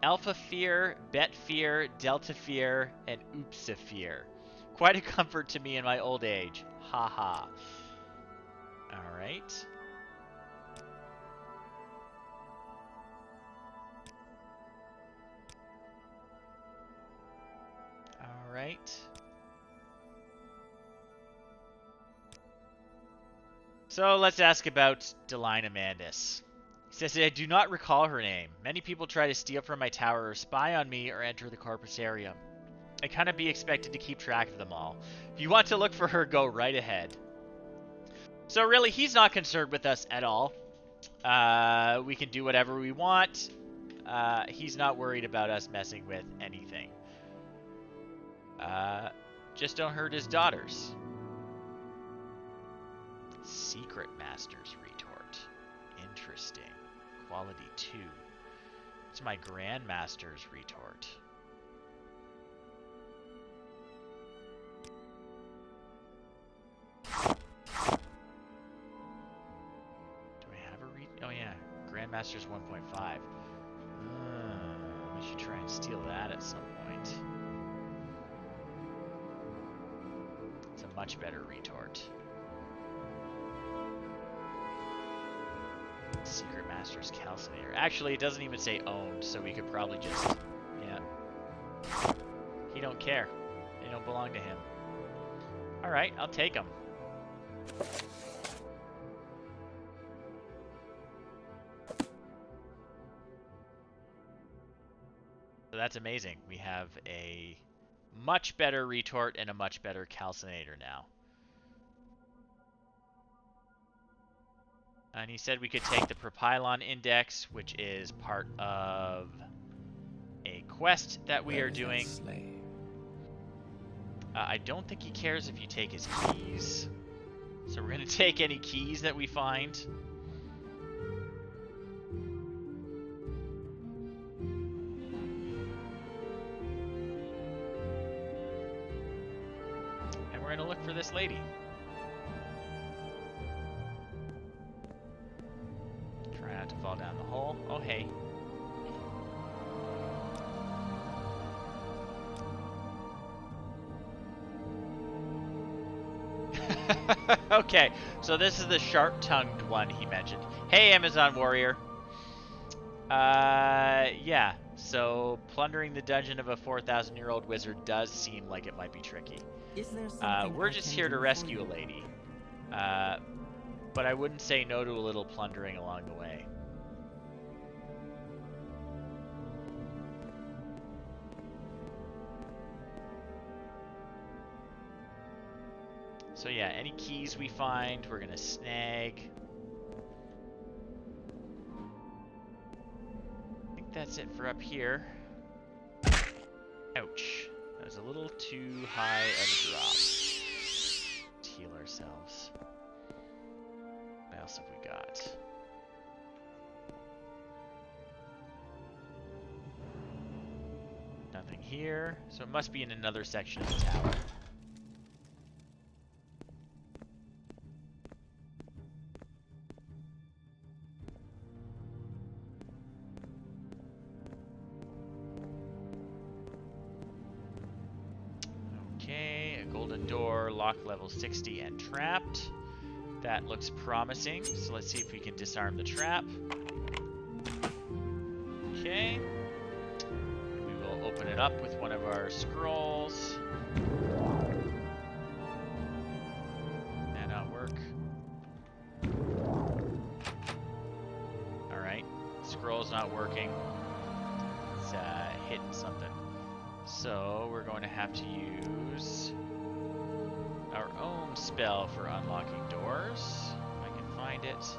Alpha Fear, Bet Fear, Delta Fear, and Oopsa Fear. Quite a comfort to me in my old age. Ha ha. Alright. Alright. So let's ask about Delina Mandis. He says, I do not recall her name. Many people try to steal from my tower or spy on me or enter the corpusarium. I cannot be expected to keep track of them all. If you want to look for her, go right ahead. So really, he's not concerned with us at all. We can do whatever we want. He's not worried about us messing with anything. Just don't hurt his daughters. Secret Master's retort. Interesting. Quality 2. It's my Grandmaster's retort. Do I have a oh yeah, Grandmaster's 1.5. We should try and steal that at some point. It's a much better retort. Secret Master's Calcinator. Actually, it doesn't even say owned, so we could probably just... Yeah. He don't care. They don't belong to him. Alright, I'll take them. So that's amazing. We have a much better retort and a much better calcinator now. And he said we could take the Propylon Index, which is part of a quest that we are doing. I don't think he cares if you take his keys. So we're going to take any keys that we find. And we're going to look for this lady. Try not to fall down the hole. Oh, hey. Okay, so this is the sharp-tongued one he mentioned. Hey, Amazon Warrior. Yeah, so plundering the dungeon of a 4,000-year-old wizard does seem like it might be tricky. Is there something We're I just can here do to for rescue a you? lady. But I wouldn't say no to a little plundering along the way. So yeah, any keys we find, we're gonna snag. I think that's it for up here. Ouch. That was a little too high of a drop. Let's heal ourselves. What else have we got? Nothing here. So it must be in another section of the tower. Okay, a golden door, lock level 60 and trapped. That looks promising, so let's see if we can disarm the trap. Okay. We will open it up with one of our scrolls. That not work. Alright, scroll's not working. It's hitting something. So we're going to have to use spell for unlocking doors. If I can find it.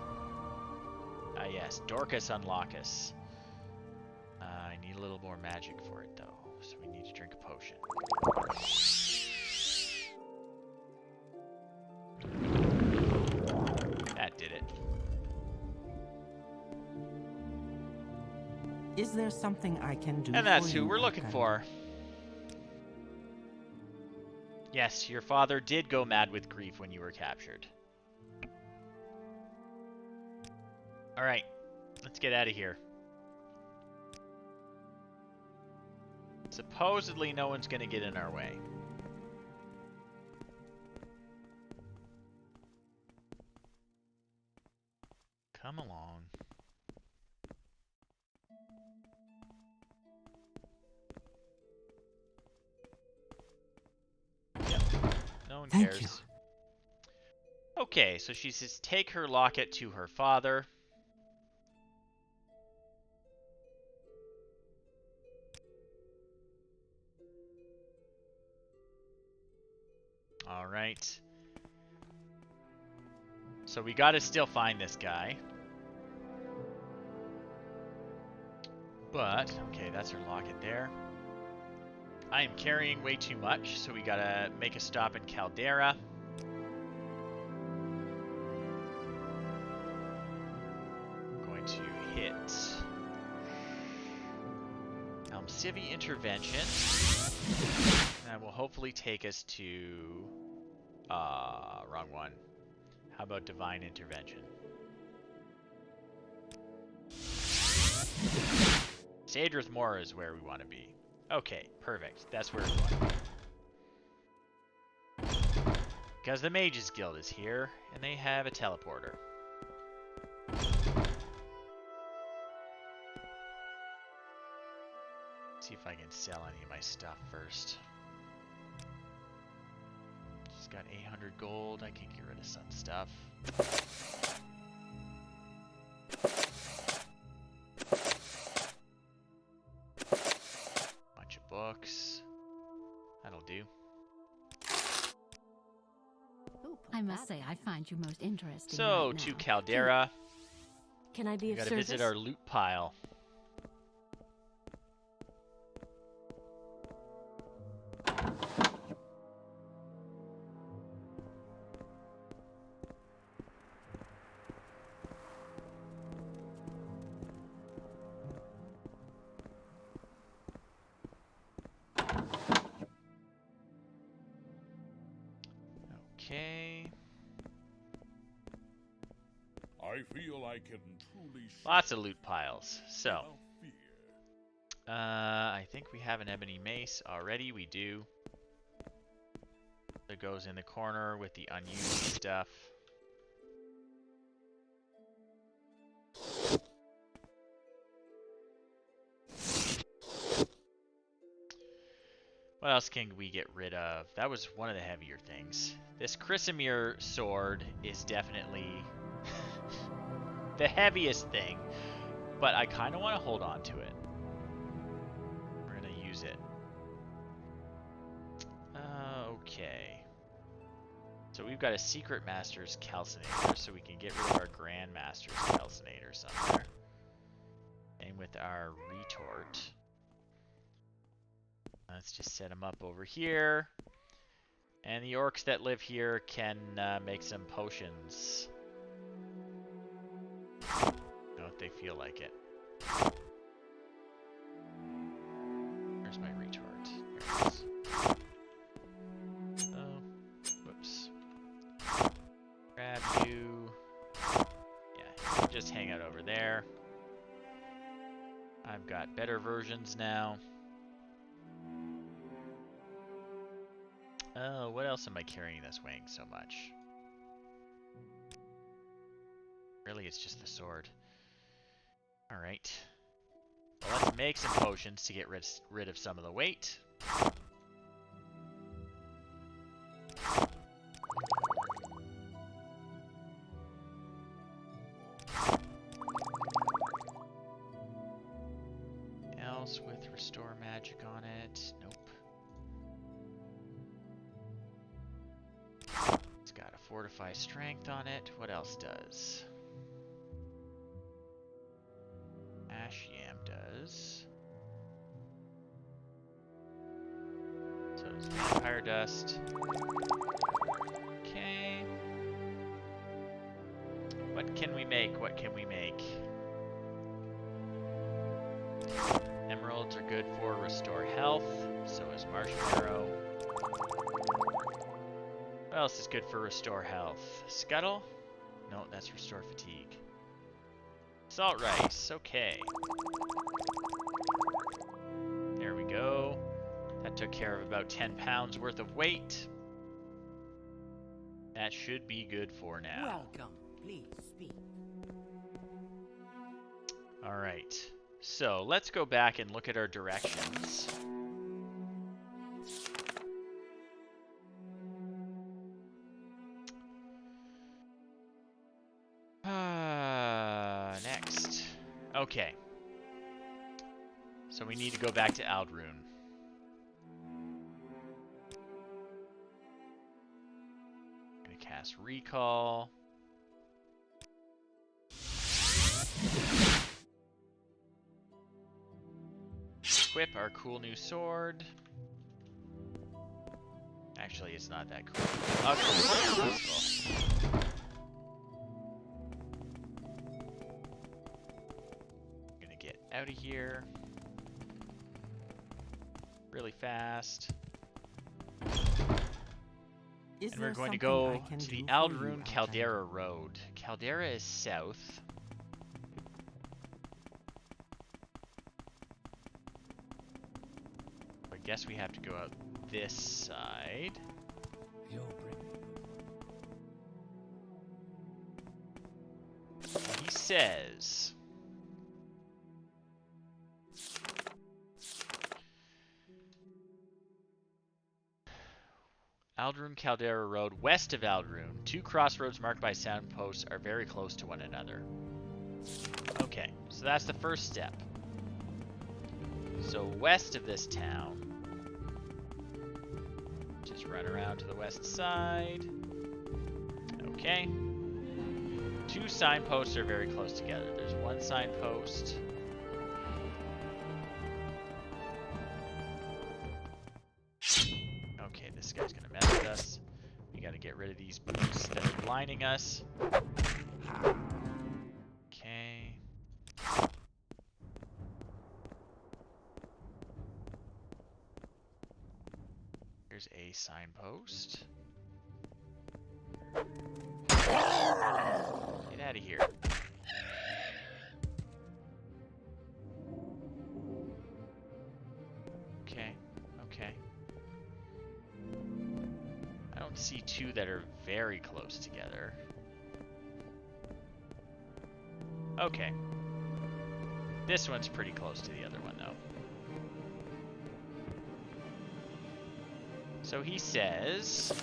Ah, yes, Dorcas Unlockus. I need a little more magic for it, though, so we need to drink a potion. That did it. Is there something I can do And that's for who you, we're looking Outlander? for. Yes, your father did go mad with grief when you were captured. Alright, let's get out of here. Supposedly no one's gonna get in our way. Come along. Yep, no one Thank cares. you. Okay, so she says take her locket to her father. Alright. So we gotta still find this guy. But, okay, that's her locket there. I am carrying way too much, so we gotta make a stop in Caldera. Going to hit Civi Intervention. And that will hopefully take us to... wrong one. How about Divine Intervention? Sadrith Mora is where we want to be. Okay, perfect. That's where we want to be. Because the Mages Guild is here, and they have a teleporter. See if I can sell any of my stuff first. Just got 800 gold. I can get rid of some stuff. Bunch of books. That'll do. I must say, I find you most interesting. So, right to now. Caldera. Can I be We of gotta service? visit our loot pile. Okay. I feel I can truly Lots of loot piles. So, without fear. I think we have an ebony mace already. We do. It goes in the corner with the unused stuff. What else can we get rid of? That was one of the heavier things. This Chrysamere sword is definitely the heaviest thing, but I kind of want to hold on to it. We're going to use it. Okay. So we've got a Secret Master's Calcinator, so we can get rid of our Grand Master's Calcinator somewhere. Same with our Retort. Let's just set them up over here. And the orcs that live here can make some potions. You know, if they feel like it. Where's my retort? Here it is. Oh, whoops. Grab you. Yeah, just hang out over there. I've got better versions now. Oh, what else am I carrying that's weighing so much? Really, it's just the sword. Alright. Well, let's make some potions to get rid of some of the weight. Else with restore magic on it? Nope. fortify strength on it. What else does? Ash yam does. So does vampire dust. Okay. What can we make? What can we make? Emeralds are good for restore health. So is marshmallow. What else is good for restore health? Scuttle? No, that's restore fatigue. Salt rice, okay. There we go. That took care of about 10 pounds worth of weight. That should be good for now. Welcome. Please speak. Alright, so let's go back and look at our directions. Next. Okay. So we need to go back to Aldrune. Gonna cast Recall. Equip our cool new sword. Actually, it's not that cool. Oh, cool. That's cool. Gonna get out of here really fast. Is And we're there going to something go I can to the do for you, Aldrune Caldera Road. Caldera is south. I guess we have to go out this side. You'll bring me He says... Aldrune Caldera Road, west of Aldrune. Two crossroads marked by signposts are very close to one another. Okay, so that's the first step. So west of this town. Just run around to the west side. Okay. Two signposts are very close together. There's one signpost. Okay, this guy's gonna mess with us. We gotta get rid of these boots that are blinding us. Okay. Here's a signpost. Get out of here. Okay, okay. I don't see two that are very close together. Okay. This one's pretty close to the other one, though. So he says...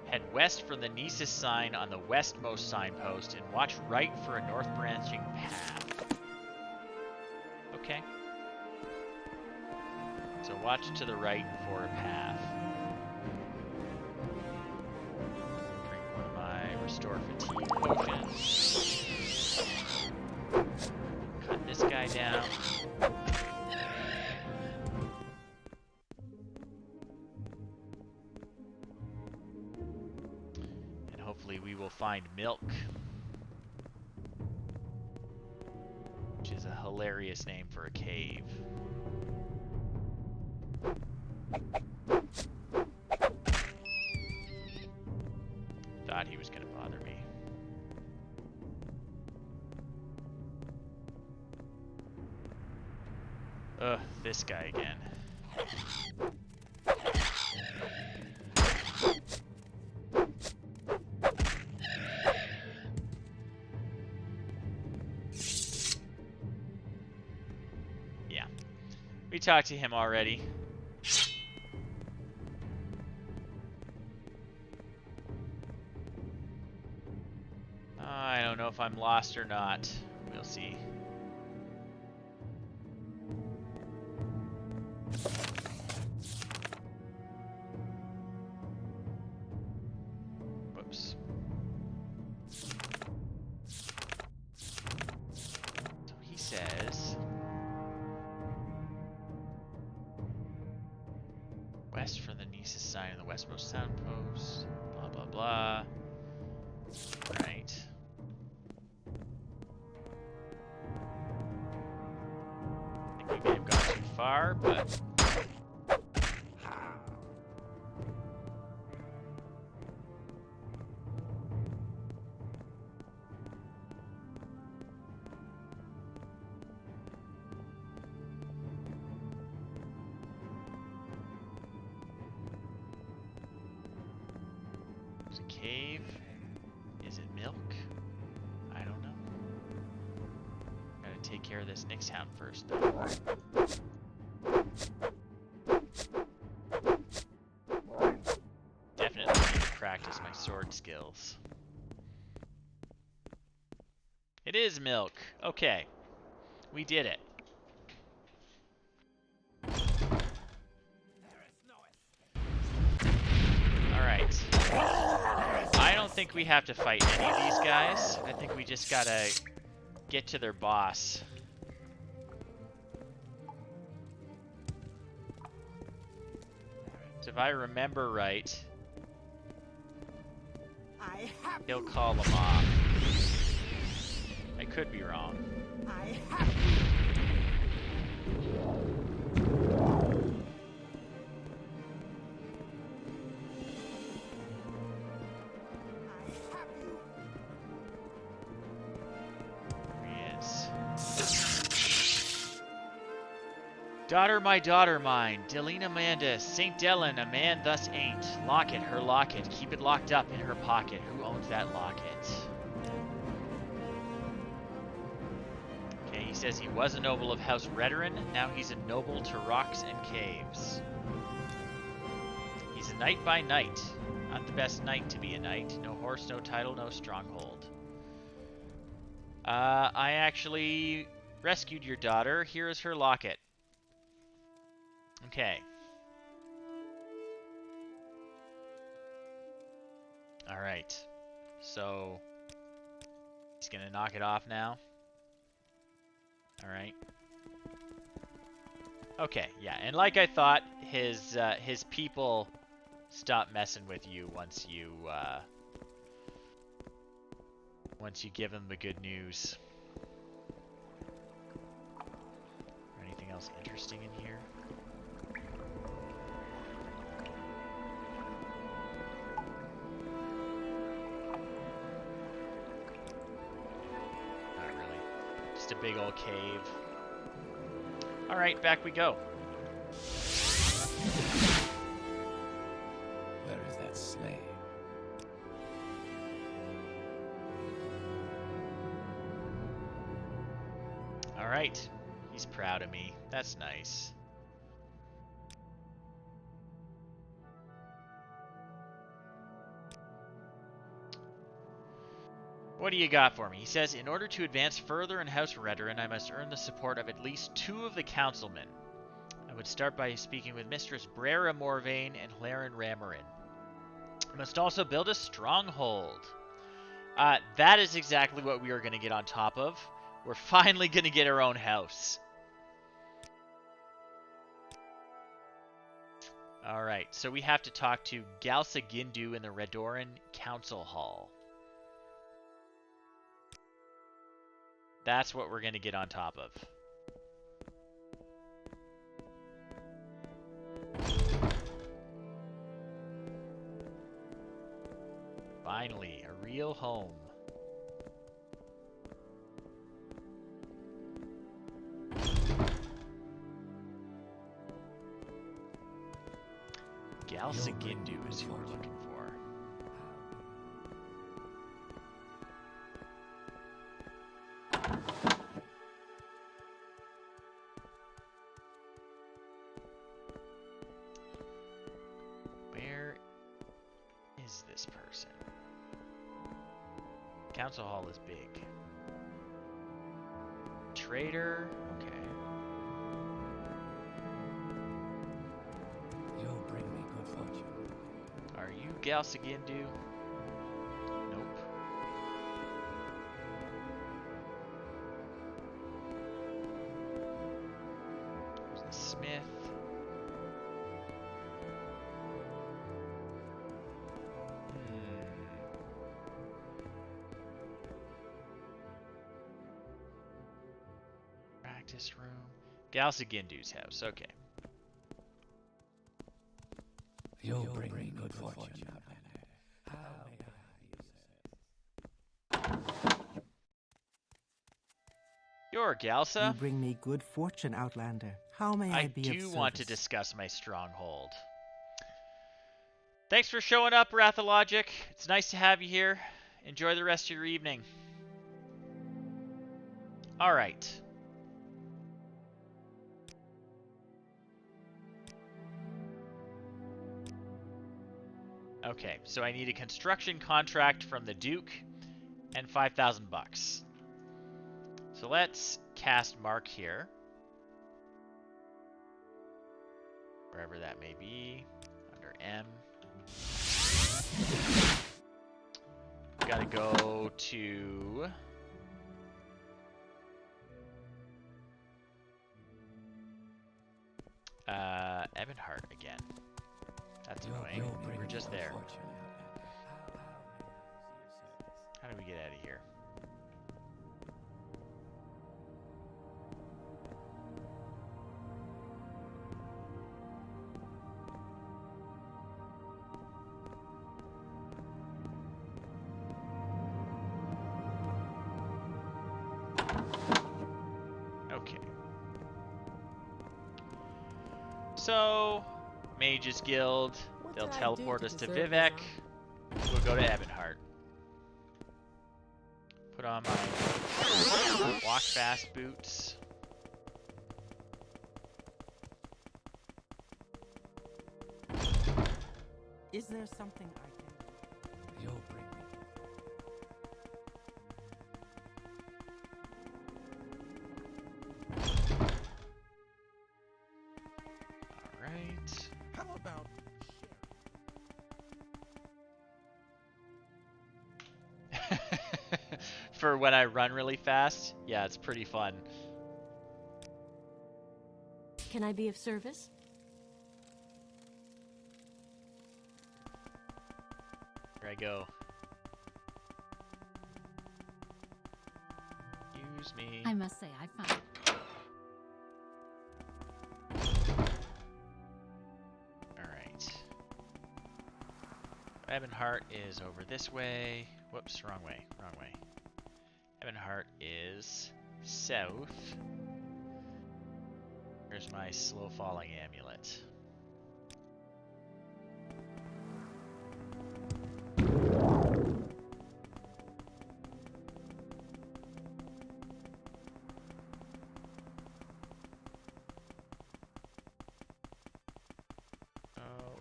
Head west from the Nisus sign on the westmost signpost and watch right for a north branching path. Okay. So watch to the right for a path. Drink one of my restore fatigue potions. Cut this guy down. And hopefully we will find milk. Which is a hilarious name for a cave. Thought he was gonna bother me. Ugh, this guy again. Yeah. We talked to him already. I don't know if I'm lost or not. We'll see. Whoops. So he says west from the Nice's sign in the westmost soundpost. Blah blah blah. Right. I think we may have gone too far, but there's a cave. Is it milk? I don't know. Gotta take care of this Nyx hound first, though. Definitely need to practice my sword skills. It is milk. Okay. We did it. Alright. I don't think we have to fight any of these guys. I think we just gotta get to their boss. So if I remember right, I have he'll you. call them off. I could be wrong. I have you. I have you. Here he is. Daughter, my daughter mine, Delina Amanda, St. Dellen, a man thus ain't. Locket, her locket, keep it locked up in her pocket. Who owns that locket? Okay, he says he was a noble of House Redoran, now he's a noble to rocks and caves. He's a knight by night. Not the best knight to be a knight. No horse, no title, no stronghold. I actually rescued your daughter. Here is her locket. Okay. Alright. So, he's gonna knock it off now. Alright. Okay, yeah, and like I thought, his people stop messing with you once you give them the good news. Anything else interesting in here? Not really. Just a big old cave. Alright, back we go. Where is that slave? Alright. He's proud of me. That's nice. What do you got for me? He says, in order to advance further in House Redoran, I must earn the support of at least 2 of the councilmen. I would start by speaking with Mistress Brera Morvain and Hlaren Ramarin. I must also build a stronghold. That is exactly what we are going to get on top of. We're finally going to get our own house. Alright, so we have to talk to Galsa Gindu in the Redoran Council Hall. That's what we're going to get on top of. Finally, a real home. Galsa Gindu is who we're looking for. Where is this person? Council Hall is big. Trader, okay. You'll bring me good fortune. Are you Galsa Gindu? Practice room. Galsagindu's house. Okay. You'll bring me good fortune, Outlander. How may I use You're You Galsa. bring me good fortune, Outlander. How may I be of do service? want to discuss my stronghold. Thanks for showing up, Rathalogic. It's nice to have you here. Enjoy the rest of your evening. All right. Okay, so I need a construction contract from the Duke and 5,000 bucks. So let's cast Mark here. Wherever that may be. Under M. We gotta go to... Ebonheart again. That's annoying. We're just there. How do we get out of here? Okay. So, Mages Guild. They'll teleport us to Vivek. We'll go to Ebonheart. Put on my walk fast boots. Is there something I can... You'll bring me. All right. How about For when I run really fast, yeah, it's pretty fun. Can I be of service? Here I go. Use me. I must say, I find. Alright. Ebonheart is over this way. Whoops, wrong way. Wrong way. Ebonheart is south. Here's my slow falling amulet.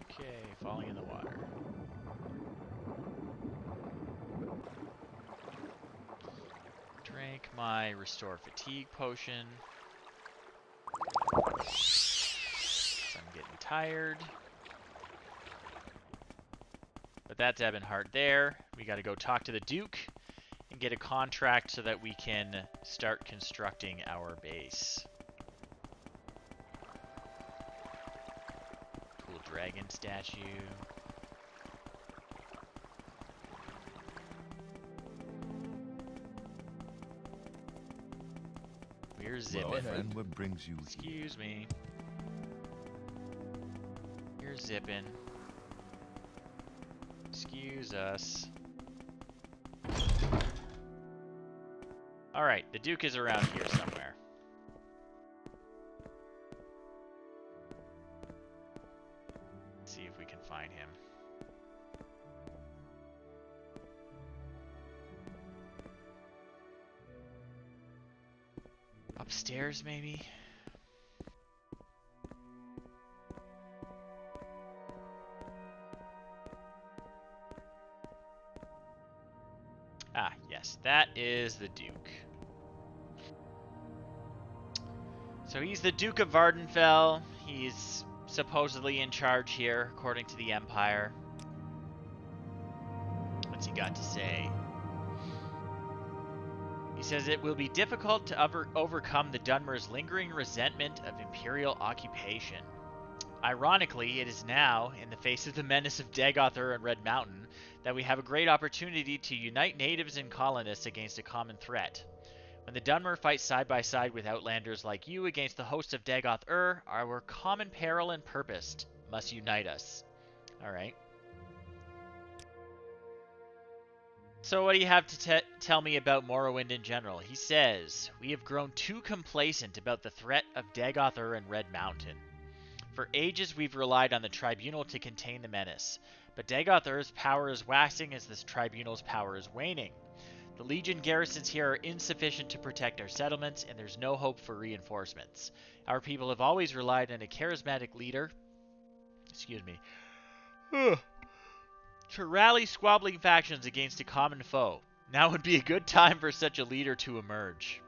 Okay, falling in the water. Drink my restore fatigue potion. I'm getting tired. But that's Ebonheart there. We gotta go talk to the Duke and get a contract so that we can start constructing our base. Cool dragon statue. We're zipping. and what brings you here? Excuse me. You're zipping. Excuse us. Alright, the Duke is around here somewhere. Let's see if we can find him. Upstairs, maybe? Ah, yes, that is the Duke. So he's the Duke of Vardenfell. He's supposedly in charge here, according to the Empire. What's he got to say? He says it will be difficult to overcome the Dunmer's lingering resentment of imperial occupation. Ironically, it is now, in the face of the menace of Dagother and Red Mountain, that we have a great opportunity to unite natives and colonists against a common threat. When the Dunmer fight side by side with outlanders like you against the hosts of Dagoth-Ur, our common peril and purpose must unite us. Alright. So what do you have to tell me about Morrowind in general? He says, we have grown too complacent about the threat of Dagoth-Ur and Red Mountain. For ages we've relied on the Tribunal to contain the menace, but Dagoth-Ur's power is waxing as this Tribunal's power is waning. The Legion garrisons here are insufficient to protect our settlements, and there's no hope for reinforcements. Our people have always relied on a charismatic leader, to rally squabbling factions against a common foe. Now would be a good time for such a leader to emerge.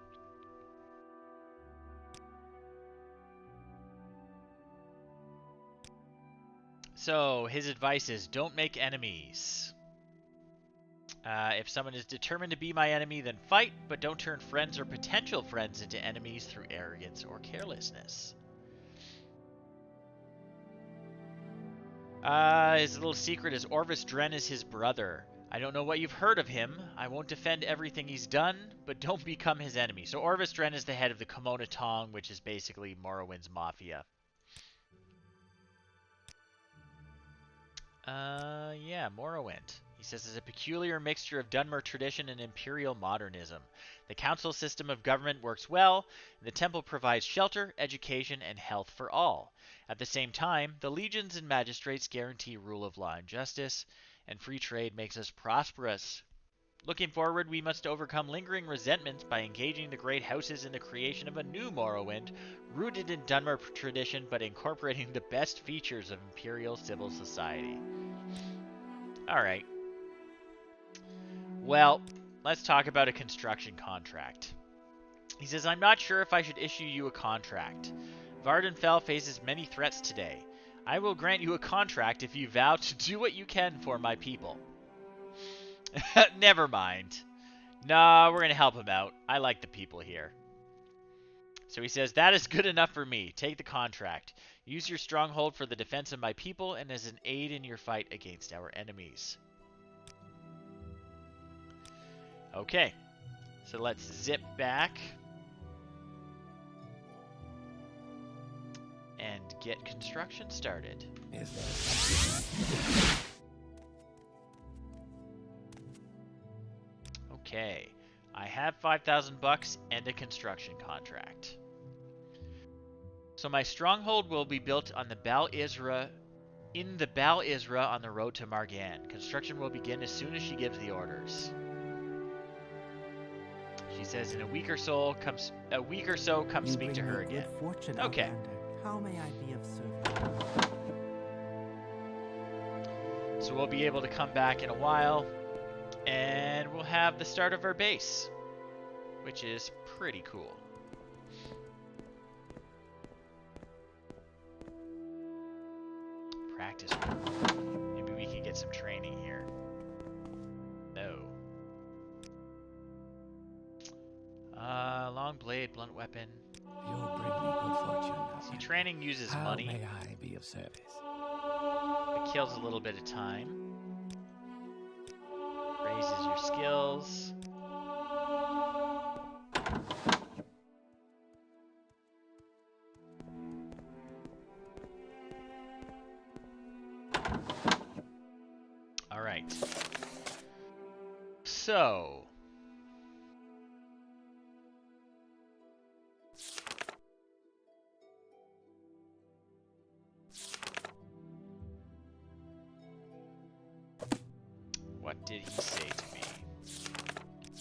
So, his advice is, don't make enemies. If someone is determined to be my enemy, then fight, but don't turn friends or potential friends into enemies through arrogance or carelessness. His little secret is Orvis Dren is his brother. I don't know what you've heard of him. I won't defend everything he's done, but don't become his enemy. So Orvis Dren is the head of the Kimona Tong, which is basically Morrowind's mafia. Yeah, Morrowind. He says it's a peculiar mixture of Dunmer tradition and imperial modernism. The council system of government works well, and the temple provides shelter, education, and health for all. At the same time, the legions and magistrates guarantee rule of law and justice, and free trade makes us prosperous. Looking forward, we must overcome lingering resentments by engaging the great houses in the creation of a new Morrowind, rooted in Dunmer tradition but incorporating the best features of imperial civil society. Alright. Well, let's talk about a construction contract. He says, I'm not sure if I should issue you a contract. Vardenfell faces many threats today. I will grant you a contract if you vow to do what you can for my people. Never mind. Nah, we're going to help him out. I like the people here. So he says, that is good enough for me. Take the contract. Use your stronghold for the defense of my people and as an aid in your fight against our enemies. Okay. So let's zip back. And get construction started. Is there something? Okay, I have 5,000 bucks and a construction contract. So my stronghold will be built on the Bal Isra, in the Bal Isra on the road to Margan. Construction will begin as soon as she gives the orders. She says in a week or so, come speak to her again. Fortune, Okay. Outlander. How may I be of service? So we'll be able to come back in a while. And we'll have the start of our base, which is pretty cool. Practice room. Maybe we can get some training here. No. Long blade, blunt weapon. You'll bring me good fortune. See, training uses How money. may I be of service? It kills a little bit of time. Raises your skills. Alright. So. What did he say to me?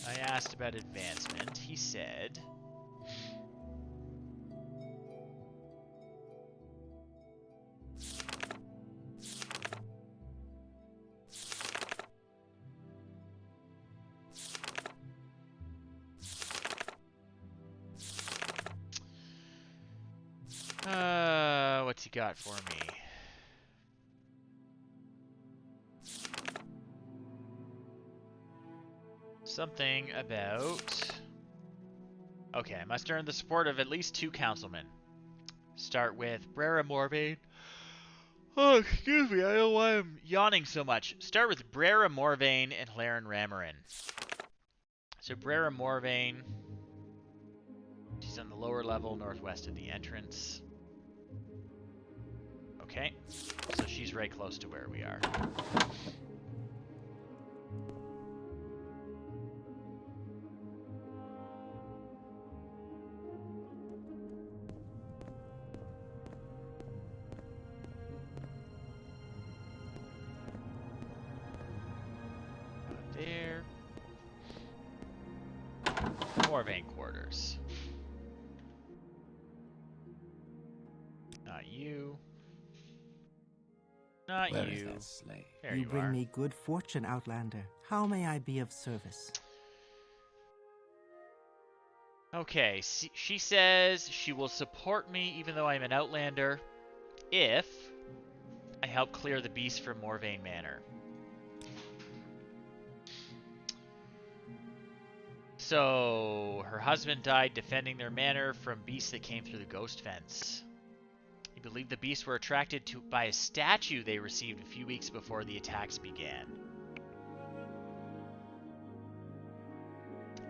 I asked about advancement. He said... what's he got for me? Something about... Okay, I must earn the support of at least 2 councilmen. Start with Brera Morvain. Oh, excuse me, I don't know why I'm yawning so much. Start with Brera Morvain and Hlaren Ramarin. So Brera Morvain... She's on the lower level, northwest of the entrance. Okay, so she's right close to where we are. There. More vein quarters. Not you. Not Where is you. that slave? There You you bring are. me good fortune, Outlander. How may I be of service? Okay, she says she will support me even though I'm an Outlander if I help clear the beast from Morvain Manor. So, her husband died defending their manor from beasts that came through the ghost fence. He believed the beasts were attracted to by a statue they received a few weeks before the attacks began.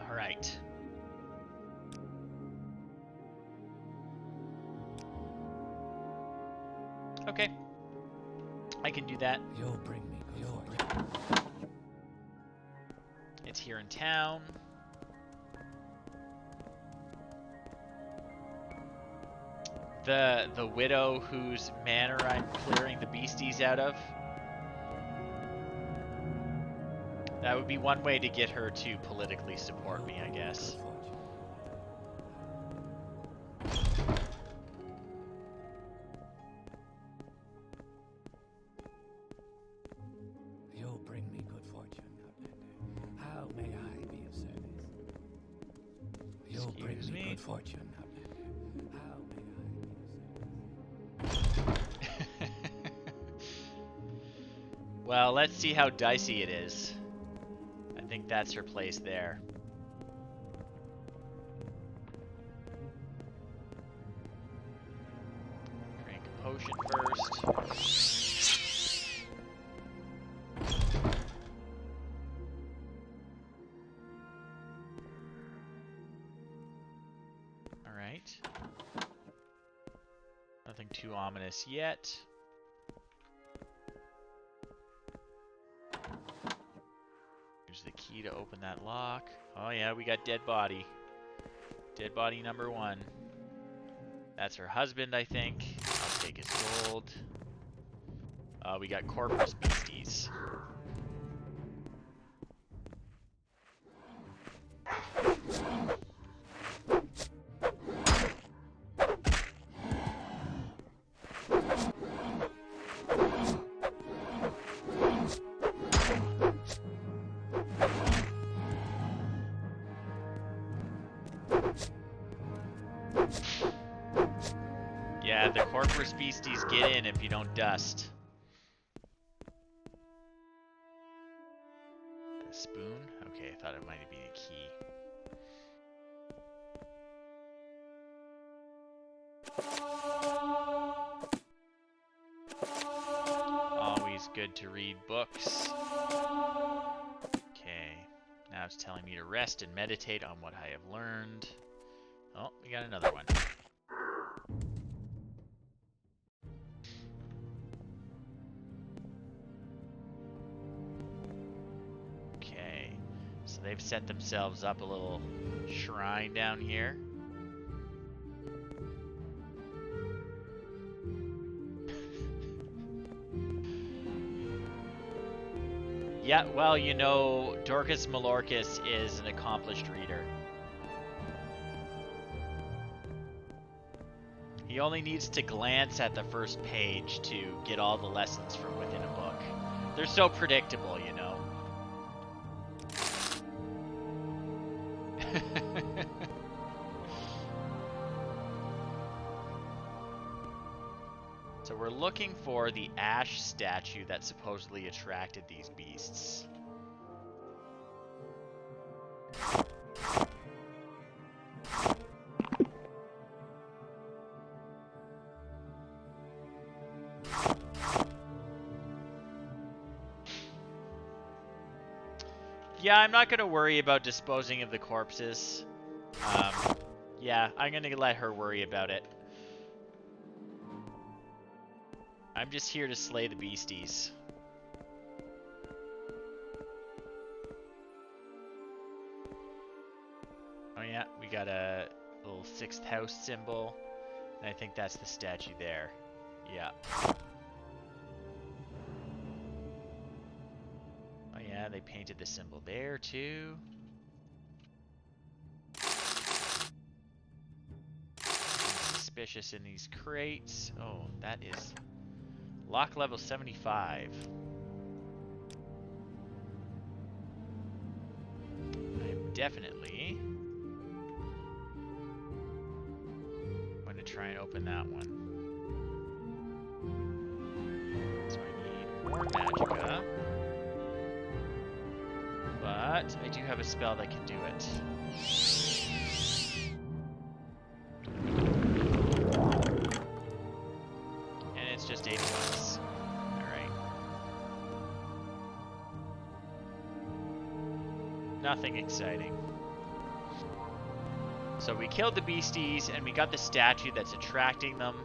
Alright. Okay. I can do that. You'll bring me good fortune. It's here in town. The widow whose manor I'm clearing the beasties out of. That would be one way to get her to politically support me, I guess. You'll bring me good fortune, Outlander. How may I be of service? You'll bring Excuse me me? good fortune, Outlander. How may I be of service? Well, let's see how dicey it is. I think that's her place there. Drink a potion first. Alright. Nothing too ominous yet. Here's the key to open that lock. Oh yeah, we got dead body. Dead body number 1. That's her husband, I think. I'll take his gold. We got corpus beasties. Yeah, the corpus beasties get in if you don't dust. A spoon? Okay, I thought it might have been a key. Always good to read books. Okay, now it's telling me to rest and meditate on what I have learned. Oh, we got another one. Okay, so they've set themselves up a little shrine down here. Yeah, well, you know, Dorcas Malorcas is an accomplished reader. He only needs to glance at the first page to get all the lessons from within a book. They're so predictable, you know. So we're looking for the ash statue that supposedly attracted these beasts. Yeah, I'm not going to worry about disposing of the corpses. Yeah, I'm gonna let her worry about it. I'm just here to slay the beasties. Oh yeah, we got a little 6th house symbol. And I think that's the statue there. Yeah. Oh yeah, they painted the symbol there too. Suspicious in these crates. Oh, that is lock level 75. I'm definitely going to try and open that one. So I need more magicka. But I do have a spell that can do it. And it's just 8 bucks. Alright. Nothing exciting. So we killed the beasties, and we got the statue that's attracting them.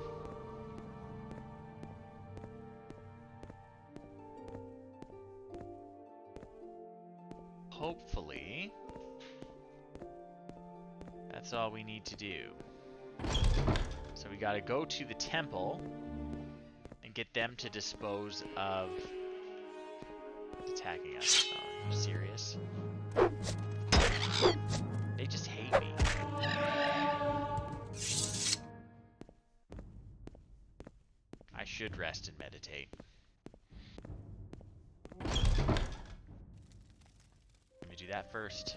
Hopefully, that's all we need to do. So we gotta go to the temple and get them to dispose of attacking us. Oh, are you serious? They just hate me. I should rest and meditate. Let me do that first.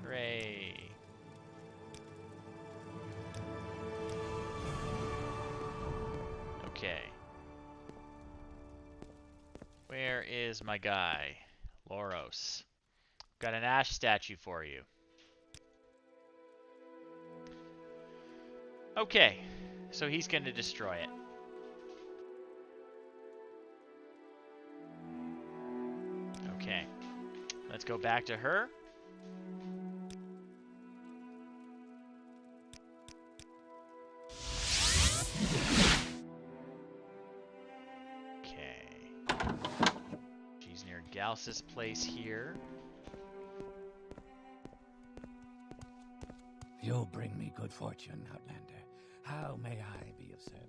Hooray. Okay. Where is my guy? Loros. Got an ash statue for you. Okay. So he's going to destroy it. Okay. Let's go back to her. Galsa's place here. You'll bring me good fortune, Outlander. How may I be of service?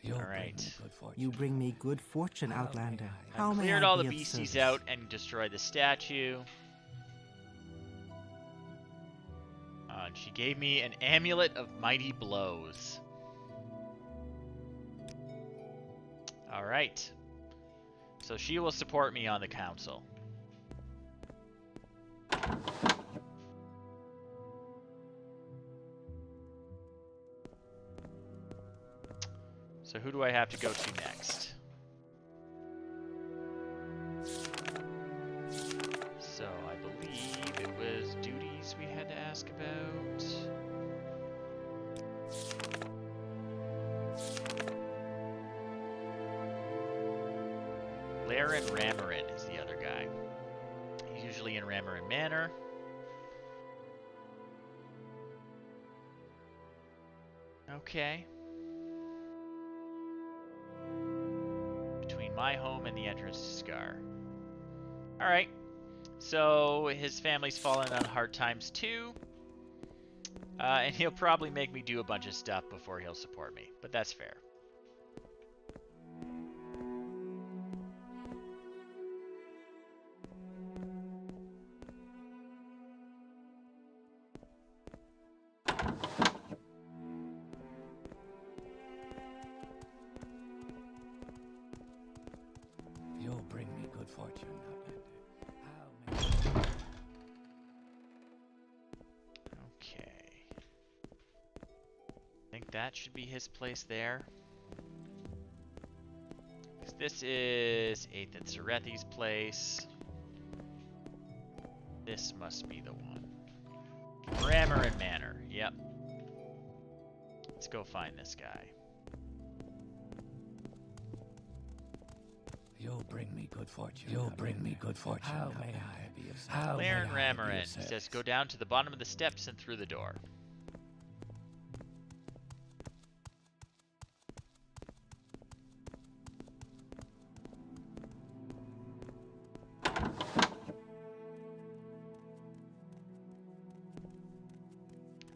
You'll All bring right. me good fortune. You bring me good fortune, How may Outlander. I- How I've may cleared I all be the of beasties service? out and destroyed the statue. And she gave me an amulet of mighty blows. Alright. So she will support me on the council. So who do I have to go to next? So I believe it was duties we had to ask about. Laren Ramarin is the other guy. He's usually in Ramarin Manor. Okay. Between my home and the entrance to Scar. Alright. So his family's fallen on hard times too. And he'll probably make me do a bunch of stuff before he'll support me. But that's fair. You'll bring me good fortune, Outlander. How may Okay. I think that should be his place there. 'Cause this is 8th and Sarethi's place. This must be the one. Ramarin Manor. Yep. Let's go find this guy. You'll bring me good fortune. You'll bring me good fortune. How may I be of service? How may Laren I be Ramarin of service? says go down to the bottom of the steps and through the door.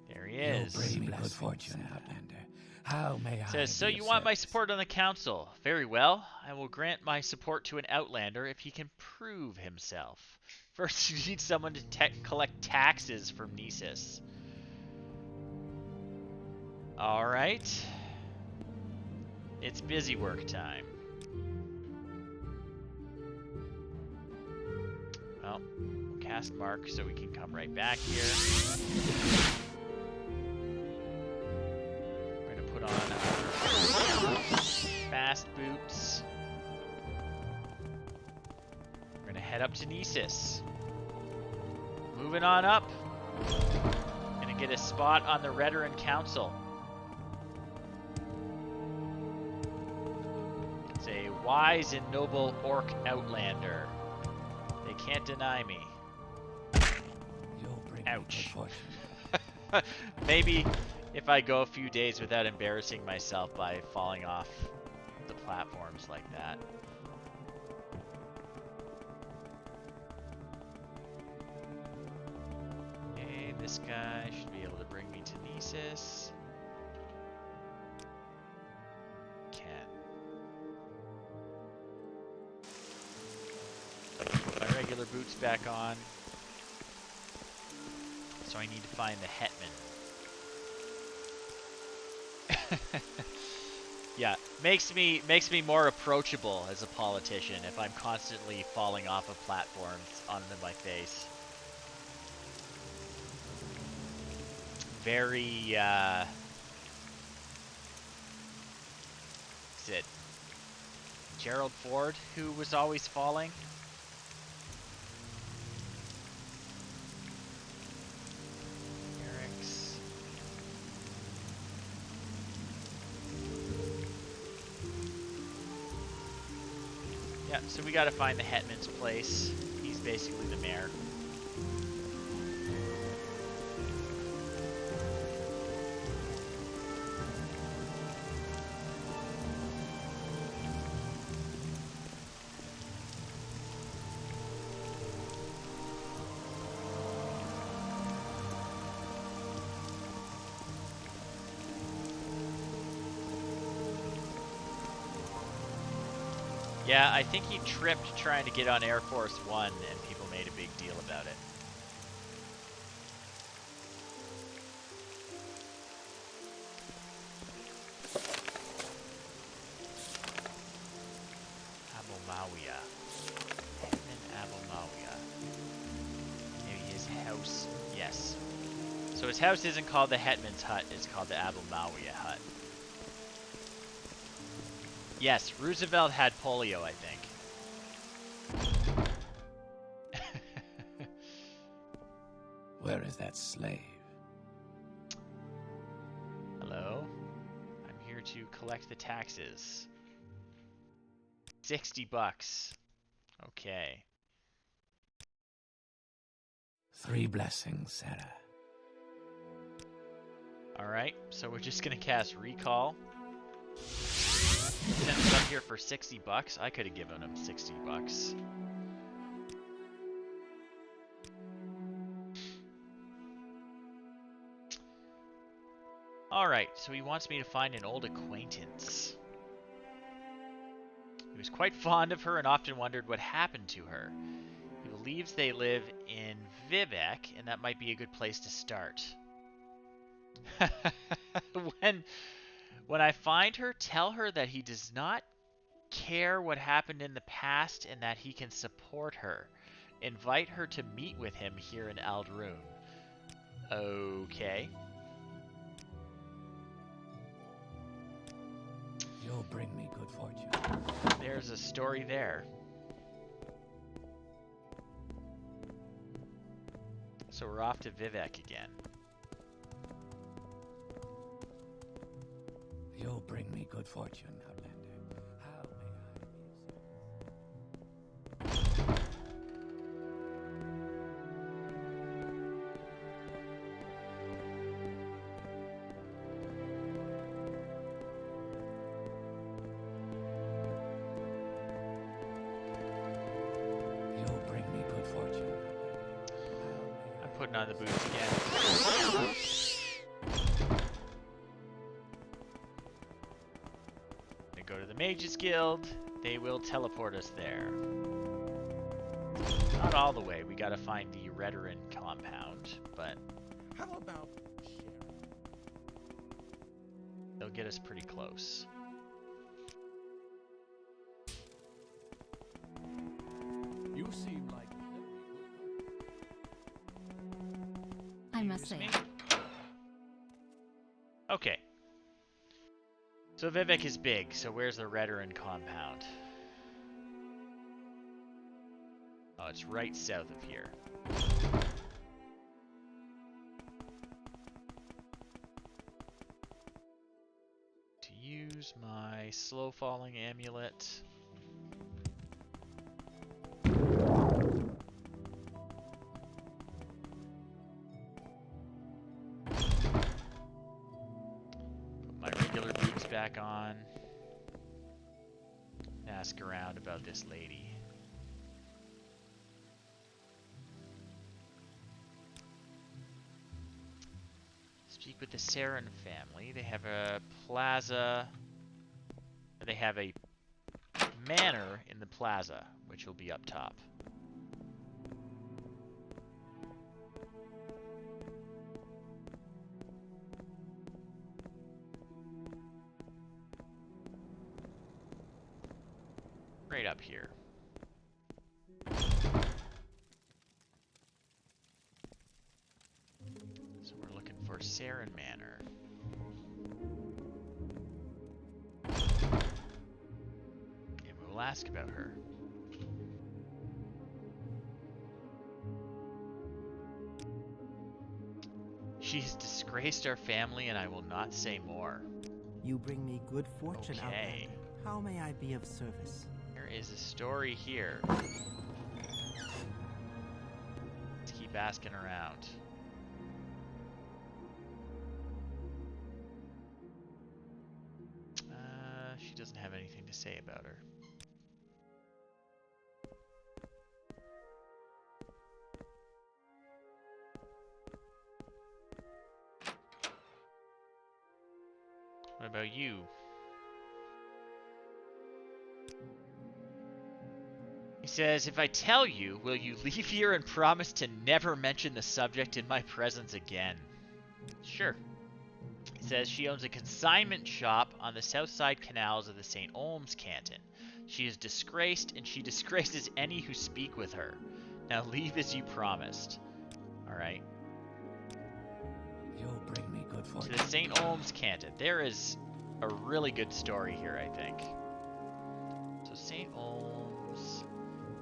There he is. You'll bring me good fortune, Outlander. How may I Says, so be you of want my service? support on the council? Very well. I will grant my support to an outlander if he can prove himself. First, you need someone to collect taxes from Nisus. Alright. It's busy work time. Well, we'll cast Mark so we can come right back here. We're going to put on our fast boots. We're going to head up to Nisus. Moving on up. Going to get a spot on the Redoran Council. It's a wise and noble orc outlander. They can't deny me. You'll bring Ouch. me good fortune. Maybe if I go a few days without embarrassing myself by falling off the platforms like that. Okay, this guy should be able to bring me to Nisus. Can. Put my regular boots back on. So I need to find the Hetman. Yeah, makes me more approachable as a politician if I'm constantly falling off of platforms onto my face. Very is it Gerald Ford who was always falling? Eric's. Yeah, so we gotta find the Hetman's place. He's basically the mayor. Yeah, I think he tripped trying to get on Air Force One, and people made a big deal about it. Abomawia. Hetman Abomawia. Maybe his house. Yes. So his house isn't called the Hetman's Hut, it's called the Abomawia Hut. Yes, Roosevelt had polio, I think. Where is that slave? Hello? I'm here to collect the taxes. 60 bucks. Okay. 3 blessings, Sarah. Alright, so we're just gonna cast Recall. Sent us up here for 60 bucks. I could have given him 60 bucks. Alright, so he wants me to find an old acquaintance. He was quite fond of her and often wondered what happened to her. He believes they live in Vivek, and that might be a good place to start. When I find her, tell her that he does not care what happened in the past and that he can support her. Invite her to meet with him here in Aldrune. Okay. You'll bring me good fortune. There's a story there. So we're off to Vivek again. You'll bring me good fortune, Outlander. How may I be of service? putting on the boots again. Gonna go to the Mages Guild. They will teleport us there. Not all the way. We gotta find the Redoran compound, but How about they'll get us pretty close. You seem like I must say, Excuse me? Okay. So Vivek is big, so where's the Redoran compound? Oh, it's right south of here. To use my slow falling amulet. Put my regular boots back on. Ask around about this lady. Speak with the Saren family. They have a plaza. They have a manor in the plaza, which will be up top. Right up here. So we're looking for Saren Manor. And we'll ask about her. She has disgraced our family and I will not say more. You bring me good fortune, Okay. Outlander. How may I be of service? There is a story here. Let's keep asking around. She doesn't have anything to say about her. What about you? He says, if I tell you, will you leave here and promise to never mention the subject in my presence again? Sure. He says she owns a consignment shop on the south side canals of the St. Olms canton. She is disgraced, and she disgraces any who speak with her. Now leave as you promised. Alright. you'll bring me good To fortune. the St. Olms canton. There is a really good story here, I think. So St. Olms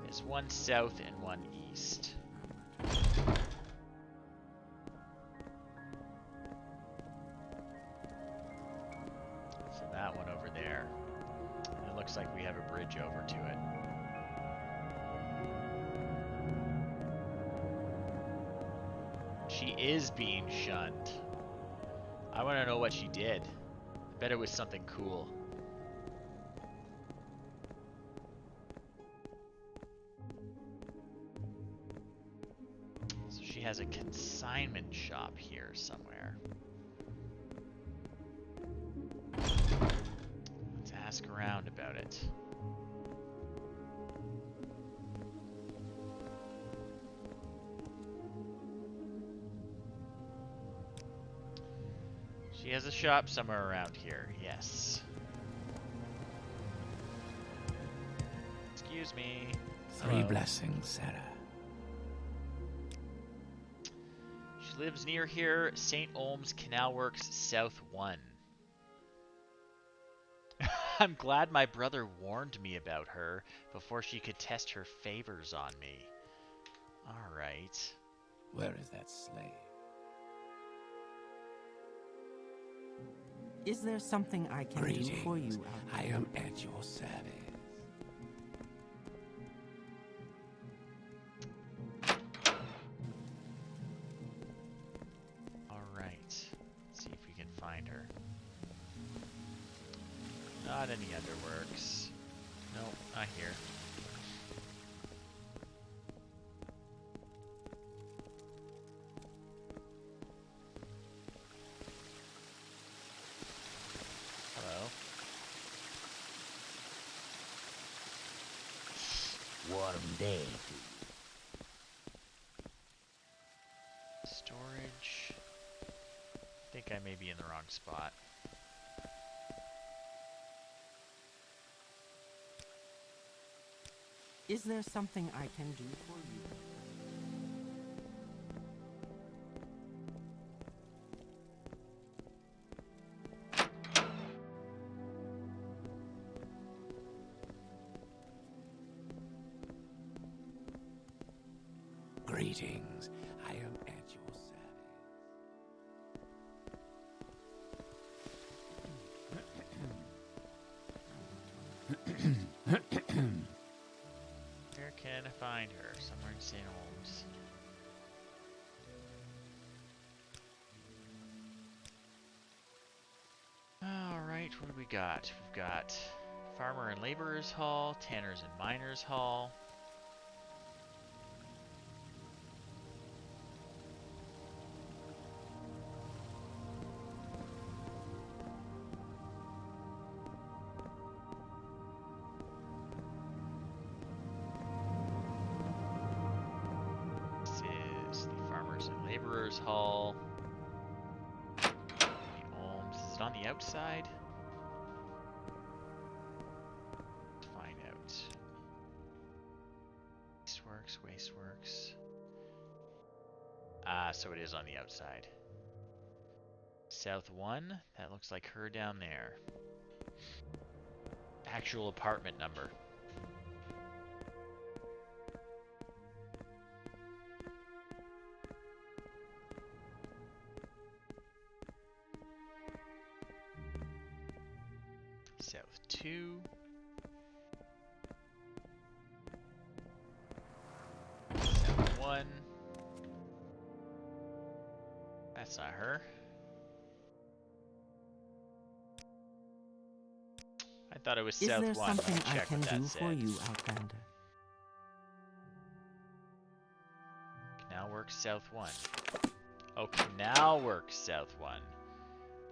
is one south and one east. So that one over there. And it looks like we have a bridge over to it. She is being shunned. I want to know what she did. I bet it was something cool. So she has a consignment shop here somewhere. Let's ask around about it. She has a shop somewhere around here, yes. Excuse me. Three Hello. blessings, Sarah. She lives near here, St. Olms Canal Works South 1. I'm glad my brother warned me about her before she could test her favors on me. Alright. Where is that slave? Is there something I can do for you, Greetings. I Outlander? am at your service. Alright. Let's see if we can find her. Not any underworks. Nope, not here. warm day to you. Storage. I think I may be in the wrong spot. Is there something I can do for you? Greetings. I am at your service. Where can I find her? Somewhere in St. Holmes. Alright, what do we got? We've got Farmer and Laborers Hall, Tanners and Miners Hall. This is the Farmers and Laborers Hall. The Olms. Is it on the outside? Let's find out. Wasteworks. Ah, so it is on the outside. South 1, that looks like her down there. Actual apartment number. South 2. South 1. That's not her. I thought it was Is South there 1. something I Check can what that do for said. you, Outlander? Canal Works South 1. Oh, Canal Works South 1.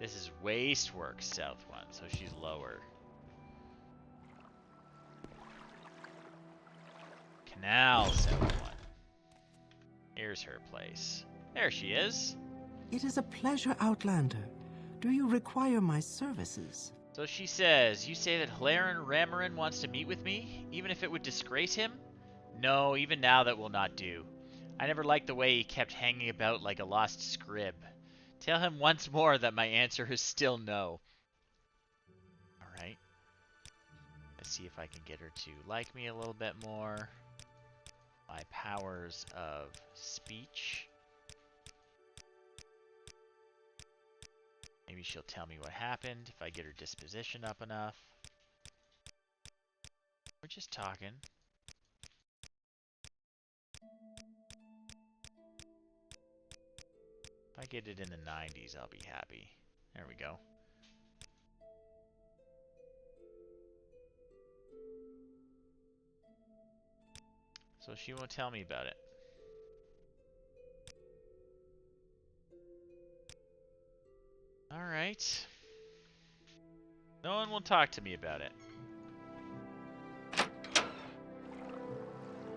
This is Wasteworks South 1, so she's lower. Canal South 1. Here's her place. There she is. It is a pleasure, Outlander. Do you require my services? So she says, you say that Hilaren Ramarin wants to meet with me, even if it would disgrace him? No, even now that will not do. I never liked the way he kept hanging about like a lost scrib. Tell him once more that my answer is still no. Alright. Let's see if I can get her to like me a little bit more. My powers of speech. Maybe she'll tell me what happened if I get her disposition up enough. We're just talking. If I get it in the 90s, I'll be happy. There we go. So she won't tell me about it. Alright. No one will talk to me about it.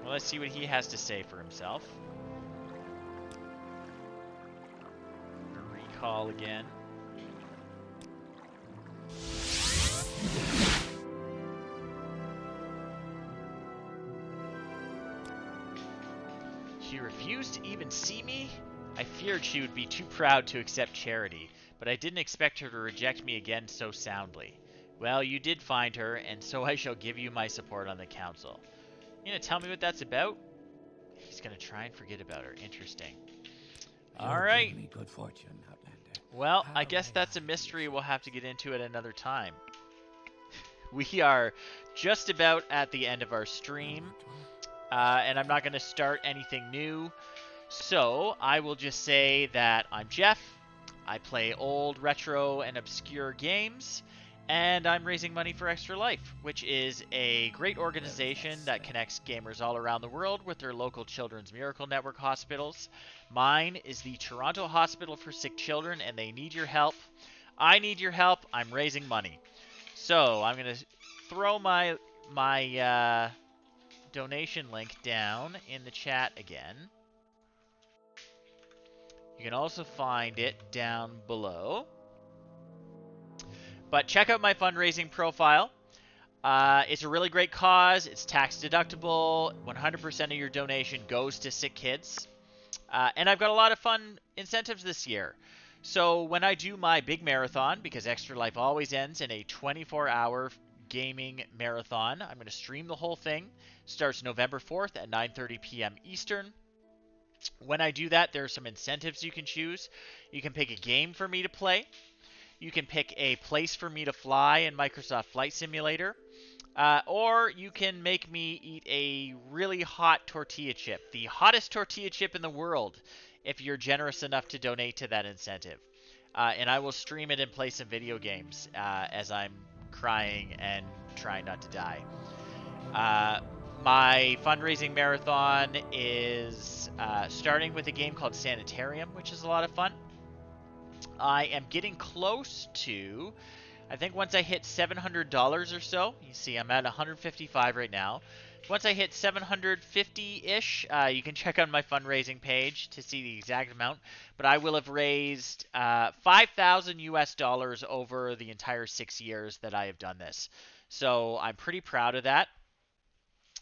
Well, let's see what he has to say for himself. Recall again. She refused to even see me? I feared she would be too proud to accept charity, but I didn't expect her to reject me again so soundly. Well, you did find her, and so I shall give you my support on the council. You gonna tell me what that's about? He's gonna try and forget about her. Interesting. Alright. Me good fortune, Outlander. Well, How I guess may that's a I be mystery of we'll have to get into at another time. We are just about at the end of our stream, and I'm not going to start anything new. So I will just say that I'm Jeff. I play old, retro, and obscure games, and I'm raising money for Extra Life, which is a great organization that connects gamers all around the world with their local Children's Miracle Network hospitals. Mine is the Toronto Hospital for Sick Children, and they need your help. I need your help. I'm raising money. So I'm going to throw my donation link down in the chat again. You can also find it down below. But check out my fundraising profile. It's a really great cause. It's tax deductible. 100% of your donation goes to sick kids. And I've got a lot of fun incentives this year. So when I do my big marathon, because Extra Life always ends in a 24-hour gaming marathon, I'm going to stream the whole thing. Starts November 4th at 9:30 p.m. Eastern. When I do that, there are some incentives you can choose. You can pick a game for me to play. You can pick a place for me to fly in Microsoft Flight Simulator. Or you can make me eat a really hot tortilla chip, the hottest tortilla chip in the world, if you're generous enough to donate to that incentive. And I will stream it and play some video games as I'm crying and trying not to die. My fundraising marathon is starting with a game called Sanitarium, which is a lot of fun. I am getting close to, I think once I hit $700 or so, you see I'm at 155 right now. Once I hit 750-ish, you can check out my fundraising page to see the exact amount. But I will have raised 5,000 US dollars over the entire 6 years that I have done this. So I'm pretty proud of that.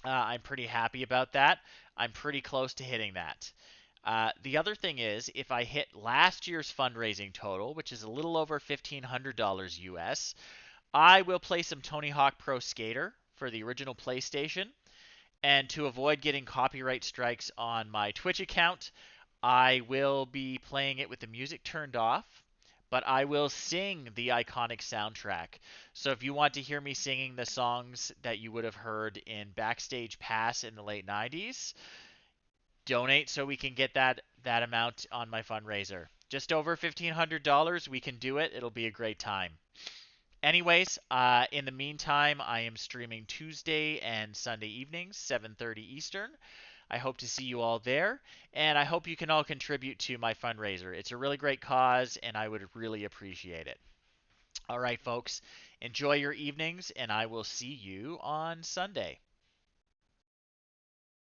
I'm pretty happy about that. I'm pretty close to hitting that. The other thing is, if I hit last year's fundraising total, which is a little over $1,500 US, I will play some Tony Hawk Pro Skater for the original PlayStation. And to avoid getting copyright strikes on my Twitch account, I will be playing it with the music turned off, but I will sing the iconic soundtrack. So if you want to hear me singing the songs that you would have heard in Backstage Pass in the late 90s, donate so we can get that amount on my fundraiser. Just over $1,500, we can do it. It'll be a great time. Anyways, in the meantime, I am streaming Tuesday and Sunday evenings, 7:30 Eastern. I hope to see you all there, and I hope you can all contribute to my fundraiser. It's a really great cause, and I would really appreciate it. All right, folks, enjoy your evenings, and I will see you on Sunday.